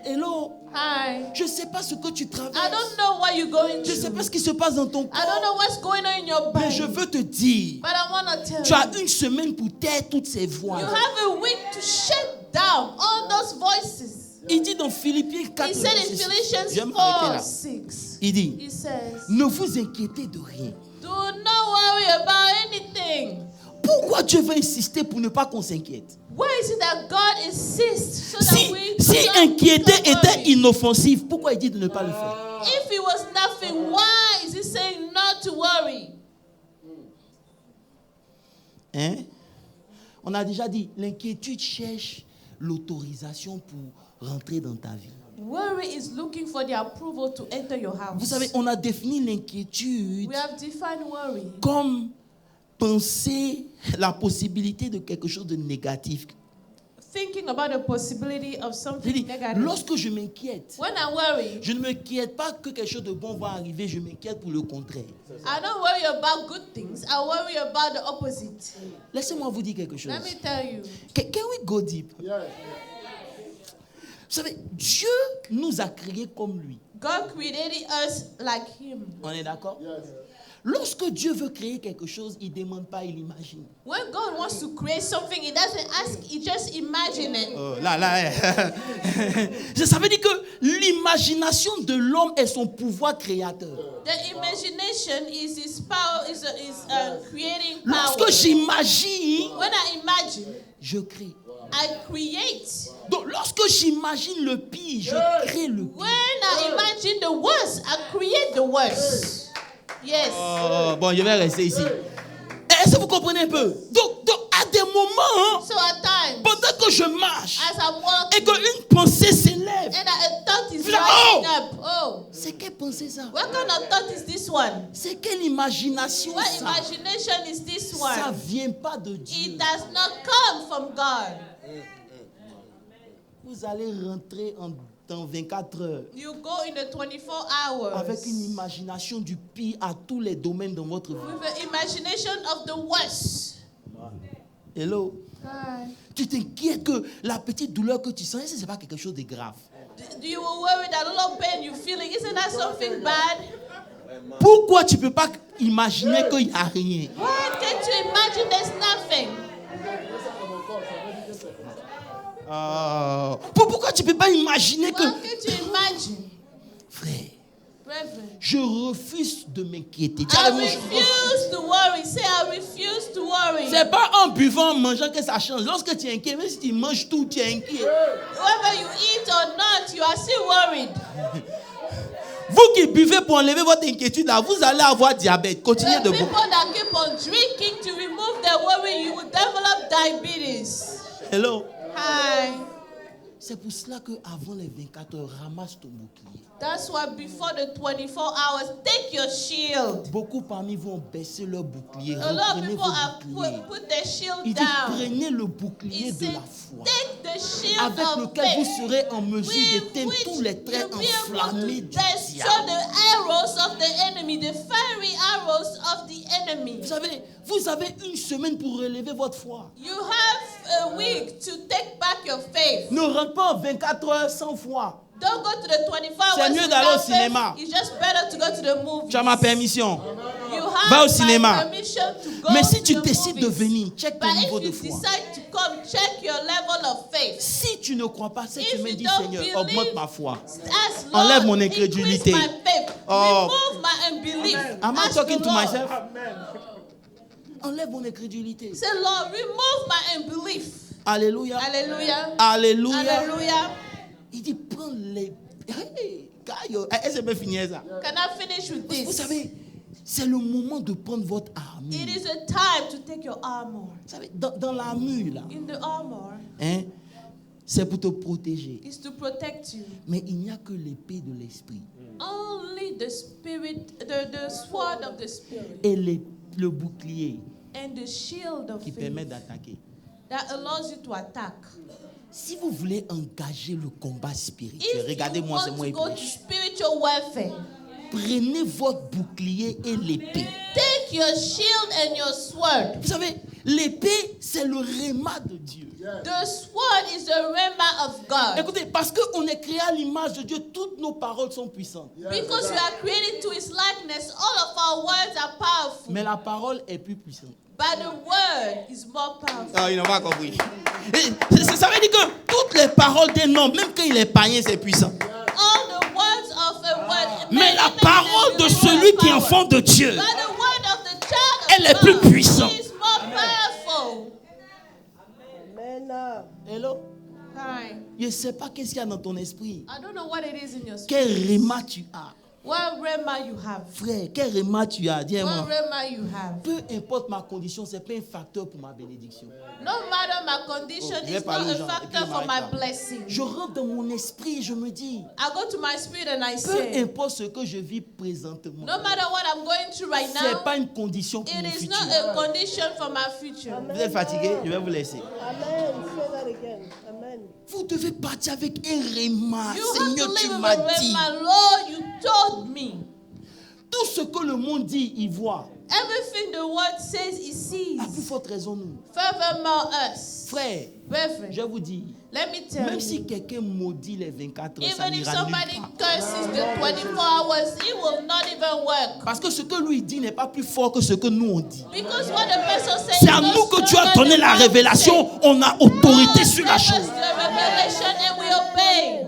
Hello. Hi. Je ne sais pas ce que tu I traverses. don't know what you're going Je ne sais through. pas ce qui se passe dans ton I don't corps. know what's going on in your Mais je body. veux te dire, But I want to tell tu as you. une semaine pour taire toutes ces voix. You have a week to shut down all those voices. Il dit dans Philippiens 4, He said in verset 6. Philippians Je vais m'arrêter 4, là. 6. Il dit, He says, ne vous inquiétez de rien. do not worry about anything. Pourquoi Dieu veut insister pour ne pas qu'on s'inquiète? Why is it that God insists so that Si we inquiéter don't était worry? inoffensif, pourquoi il dit de ne pas le faire? If it was nothing, why is he saying not to worry? Hein? On a déjà dit, l'inquiétude cherche l'autorisation pour rentrer dans ta vie. Worry is looking for the approval to enter your house. Vous savez, on a défini l'inquiétude We have defined worry comme penser la possibilité de quelque chose de négatif. thinking about the possibility of Je something dis, negative. lorsque je m'inquiète, When I worry, je ne m'inquiète pas que quelque chose de bon va arriver, je m'inquiète pour le contraire. I don't worry about good things. I worry about the opposite. Laissez-moi vous dire quelque chose. Let me tell you. Can we go deep? Vous savez, Dieu nous a créés comme lui. God created us like him. On est d'accord? Lorsque Dieu veut créer quelque chose, il ne demande pas, il imagine. When God wants to create something, he doesn't ask, he just imagine it. Ça veut dire que l'imagination de l'homme est son pouvoir créateur. The imagination is his power, is creating power. Lorsque j'imagine, When I imagine, je crée. I create. Donc lorsque j'imagine le pire, je crée le pire. When I imagine the worst, I create the worst. Yes. Bon, je vais rester ici. Est-ce que vous comprenez un peu? Donc à des moments, So at times, pendant que je marche, as I'm et walking, qu'une pensée s'élève, and a thought is Vous dites, rising up. Oh, c'est quelle pensée ça? what kind of thought is this one? C'est quelle imagination What ça? imagination is this Ça one? vient pas de Dieu. It does not come from God. Vous allez rentrer dans 24 heures You go in the 24 hours avec une imagination du pire à tous les domaines de votre vie. with the imagination of the worst. Hello? Hi. Tu t'inquiètes que la petite douleur que tu sens, ce n'est pas quelque chose de grave. Do you worry that little pain you're feeling? Isn't that something bad? Pourquoi tu ne peux pas imaginer qu'il n'y a rien? Why can't you imagine there's nothing? Pourquoi tu ne peux pas imaginer que... Why can't you imagine? Frère, Brethren, je refuse de m'inquiéter. I refuse to worry. Say, I refuse to worry. Ce n'est pas en buvant, en mangeant que ça change. Lorsque tu es inquiet, même si tu manges tout, tu es inquiet. Whether you eat or not, you are still worried. Vous qui buvez pour enlever votre inquiétude, là, vous allez avoir diabète. Continuez The de people boire. that keep on drinking to remove their worry, you will develop diabetes. Hello. Hi. C'est pour cela qu'avant les 24 heures, ramasse ton bouclier. That's why before the 24 hours, take your shield. Beaucoup parmi vous ont baissé leur bouclier. A lot of Reprenez people vos have boucliers. put their shield Il dit, down. prenez le bouclier He de said, la foi, take the shield avec of lequel vous faith, serez en mesure with d'éteindre which tous les traits you'll be able enflammés to du destroy diable. the arrows of the enemy, the fiery arrows of the enemy. Vous savez, vous avez une semaine pour relever votre foi. You have a week to take back your faith. Ne rentre pas en 24 heures sans foi. Don't go to the 24 hours. C'est mieux d'aller au without faith. cinéma. It's just better to go to the movies. Tu as ma permission. You have Va au my cinéma. permission to go Mais si to tu the décides de movies. venir, check ton But niveau if de you foi. decide to come, check your level of faith. Si tu ne crois pas cette If semaine, you dis don't Seigneur, believe, augmente ma foi. Ask Lord, Enlève mon increase incrédulité. my faith. Oh. Remove my unbelief. Am I Ask talking the to Lord. myself? Enlève mon incrédulité. Say, Lord, remove my unbelief. Alléluia. Hallelujah. Alléluia. Hallelujah. Il dit, prends les... Hey, Caillou. Est-ce que je peux finir ça? Can I finish with Vous this? savez, c'est le moment de prendre votre armure. It is a time to take your armor. Vous savez, dans l'armure, là, In the armor hein, c'est pour te protéger. is to protect you. Mais il n'y a que l'épée de l'esprit. Only the spirit, the sword of the spirit, Et le bouclier and the shield of qui faith permet d'attaquer. that allows you to attack. Si vous voulez engager le combat spirituel, If you regardez-moi, c'est want moi to go to épée. spiritual warfare, Prenez votre bouclier et l'épée. take Take your shield and your sword. Vous savez, l'épée, c'est le rhéma de Dieu. The sword is the rhema of God. Écoutez, parce qu'on est créé à l'image de Dieu, toutes nos paroles sont puissantes. Because we are created to his likeness, all of our words are powerful. Mais la parole est plus puissante. But the word is more powerful. Ah, il n'a pas compris. Ça veut dire que toutes les paroles d'un homme, même quand il est païen, c'est puissant. All the words of a word. Mais la parole de celui qui est enfant de Dieu, But the word of the child of elle est plus God puissante. is more powerful. Hello? Hi. Je ne sais pas qu'est-ce qu'il y a dans ton esprit. I don't know what it is in your Quel spirit. rhéma tu as. What rhema you have. Frère, quel rhéma tu as. Dis-moi. What rhema you have. Peu importe ma condition, ce n'est pas un facteur pour ma bénédiction. No matter my condition, je vais it's not parler aux a gens, et puis factor je for my m'arrête là. blessing. Je rentre dans mon esprit et je me dis, I go to my spirit and I peu say, importe ce que je vis présentement, no matter what I'm going through right ce n'est now, pas une condition pour it mon is futur. not a condition for my future. Vous êtes fatigué? Je vais vous laisser. Amen. Say that again. Amen. Vous devez partir avec un rhéma. You have Seigneur, to tu live with m'as a dit. rhema. Lord, you told me. Tout ce que le monde dit, il voit. Everything the word says, he sees. À plus forte raison, nous. Furthermore, us. Frère, Brethren, je vous dis, let me tell même si you, quelqu'un maudit les 24 heures, ça even if n'ira nulle somebody part. curses the 24 hours, it will not even work. Parce que ce que lui dit n'est pas plus fort que ce que nous on dit. Because what the person says C'est à is not nous que Dieu a stronger donné than la what we révélation. say. On a autorité God sur la gave us chose. the revelation and we obey.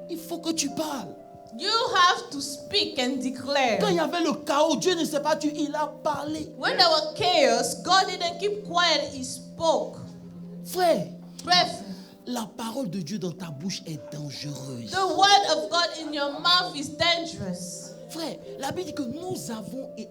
Il faut que tu parles. You have to speak and declare. Quand il y avait le chaos, Dieu ne sait pas, il a parlé. When there was chaos, God didn't keep quiet, he spoke. Frère, Brethren, la parole de Dieu dans ta bouche est dangereuse. the word of God in your mouth is dangerous. Frère, la Bible dit que nous avons et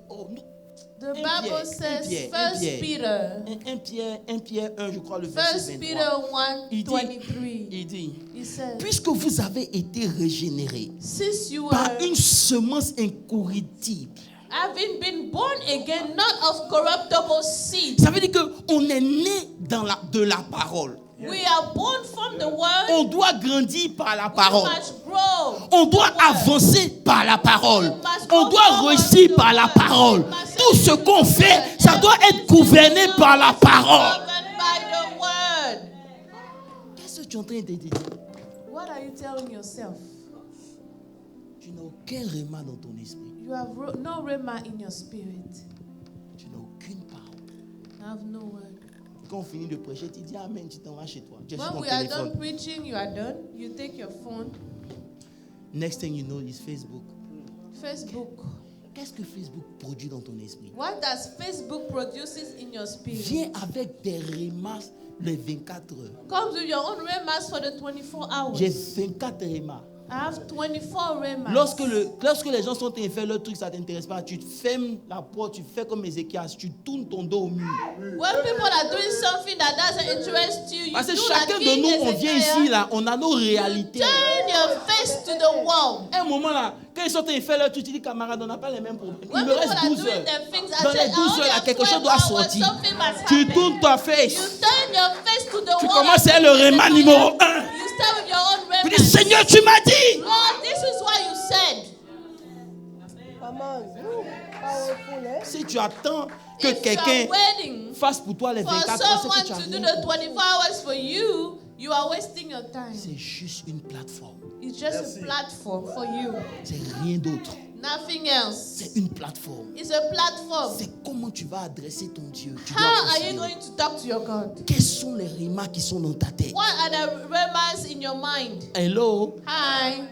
The Un Bible Pierre, says, un Pierre, 1 un Pierre. Peter, 1 Pierre 1, je crois, le verset 1 Peter 23. 1, Il dit, 23. il dit, He says, puisque vous avez été régénérés since you par were une semence incorruptible. having been born again, not of corruptible seed. Ça veut dire qu'on est né de la parole. We are born from the word. On doit grandir par la We parole. must grow. On doit the word. avancer par la parole. We must On go doit forward réussir to par the la word. parole. We must Tout ce qu'on fait, ça doit être gouverné par la parole. Governed by the word. Qu'est-ce que tu es en train de dire? What are you telling yourself? Tu n'as aucun rhéma dans ton esprit. You have no rhema in your spirit. Tu n'as aucune parole. You have no word. Quand on finit de prêcher, tu dis Amen, tu t'en vas chez toi. Tu es sur When ton we are téléphone. done preaching, you are done. You take your phone. Next thing you know is Facebook. Facebook. Qu'est-ce que Facebook produit dans ton esprit? What does Facebook produces in your spirit? Viens avec des rhémas les 24 heures. Comes with your own rhemas for the 24 hours. J'ai 24 rhémas. I have 24 rhemas. Lorsque les gens sont en train de faire leur truc, ça ne t'intéresse pas, tu te fermes la porte, tu fais comme Ézéchias, tu tournes ton dos au mur. When people are doing something that doesn't interest you, you Parce que do chacun like de King nous, on vient Hezekiah. ici, là, on a nos réalités. Turn your face to the wall. À un moment là, quand ils sont en train de faire leur truc, tu dis camarade, on n'a pas les mêmes problèmes. Il When me people reste are 12 doing heures. their things, I Dans les say, 12 I heures, only là, have quelque 12 chose doit hours, sortir. something must Tu happen. tournes ta You face. turn your face to the Tu wall. commences à and le say, rhéma numéro 1. You start with your own Tu rhemas. dis Seigneur, tu m'as dit. Lord, this is what you said. Come on. Woo. Powerful, eh? Si tu attends que If you quelqu'un are waiting fasse pour toi les for 24 heures, c'est que someone tu as to do rien the 24 hours for you, you are wasting your time. C'est juste une plateforme. It's just a platform for you. C'est rien d'autre. Nothing else. C'est une plateforme. It's a platform. C'est comment tu vas adresser ton Dieu. Tu dois How are considérer. you going to talk to your God? Quels sont les rhémas qui sont dans ta tête? What are the rhemas in your mind? Hello? Hi.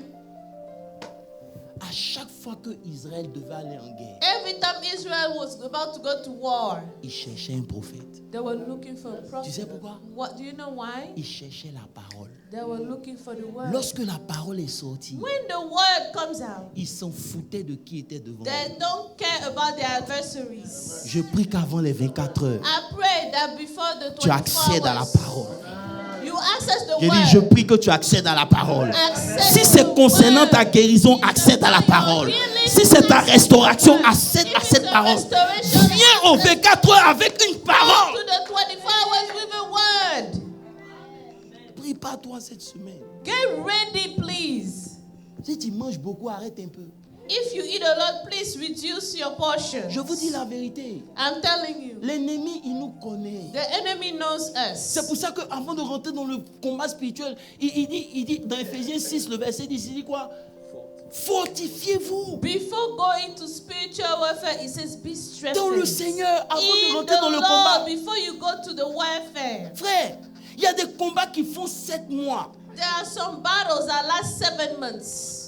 À chaque fois que Israël devait aller en guerre, Every time Israel was about to go to war, il cherchait un prophète. they were looking for a prophet. Tu sais pourquoi? What do you know why? Il cherchait la parole. They were looking for the word. Lorsque la parole est sortie, When the word comes out, ils s'en foutaient de qui était devant they eux. don't care about their adversaries. Je prie qu'avant les 24 heures, I pray that before the 24 tu accèdes à la hours, parole. you access the Je word. dis, je prie que tu accèdes à la parole. Access Si the c'est concernant word. ta guérison, accède à la parole. Si c'est ta restauration, accède à cette parole. Viens aux 24 heures avec une To parole. the 24 hours with a word. Prépare-toi cette semaine. Get ready, please. Si tu manges beaucoup, arrête un peu. If you eat a lot, please reduce your portion. Je vous dis la vérité. I'm telling you, L'ennemi, il nous connaît. the enemy knows us. C'est pour ça qu'avant de rentrer dans le combat spirituel, il dit dans Ephésiens 6, le verset 10, il dit quoi? Fortifiez-vous Before going to spiritual warfare, it says be strengthened. dans le Seigneur avant de In rentrer dans the le Lord, combat. before you go to the warfare. Frère, il y a des combats qui font 7 mois. There are some battles that last 7 months.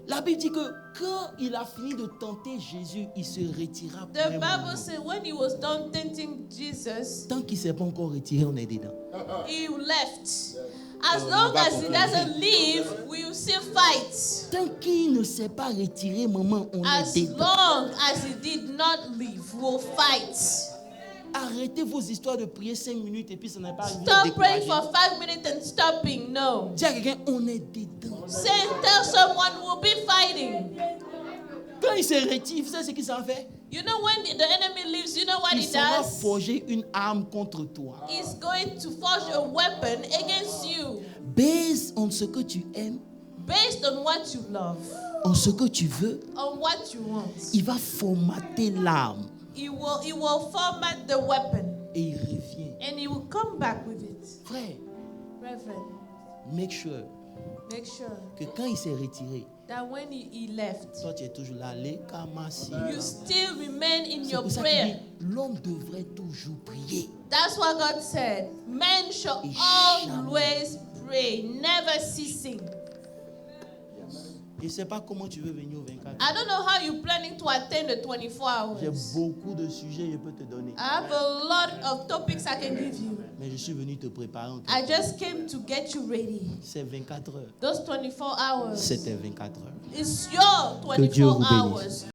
La Bible dit que quand il a fini de tenter Jésus, il se retira. pour The un Bible moment. says when he was done tempting Jesus, Tant qu'il ne s'est pas encore retiré, on est dedans. he left. As long as he doesn't leave, we will still fight. Tant qu'il ne s'est pas retiré, maman, on As est dedans. long as he did not leave, we'll fight. Arrêtez vos histoires de prier 5 minutes et puis ça n'est pas arrivé. Stop praying décourager. for 5 minutes and stopping. No. Dis à quelqu'un, on est dedans. Say, tell someone we'll be fighting. Quand il se retire, vous savez ce qu'il s'en fait? You know when the enemy leaves, you know what Il he s'en va does? forger une arme contre toi. He's going to forge a weapon against you Basé en ce que tu aimes, based on what you love, en ce que tu veux, on what you want. il va formater l'arme He will format the weapon et il revient. and he will come back with it. Frère, Reverend, make sure make sure que quand il s'est retiré, that when he left, toi tu es toujours là, les kamasi. you still remain in C'est your pour ça qu'il prayer. dit, l'homme devrait toujours prier. That's what God said. Men shall Et always pray, never ceasing. Je ne sais pas comment tu veux venir au 24. I don't know how you're planning to attend the 24 J'ai hours. beaucoup de sujets que je peux te donner. I have a lot of topics I can give you. Mais je suis venu te préparer en I quelque chose. just came to get you ready. C'est 24 heures. Those 24 hours C'était 24 heures. is your Que Dieu vous 24 bénisse. hours.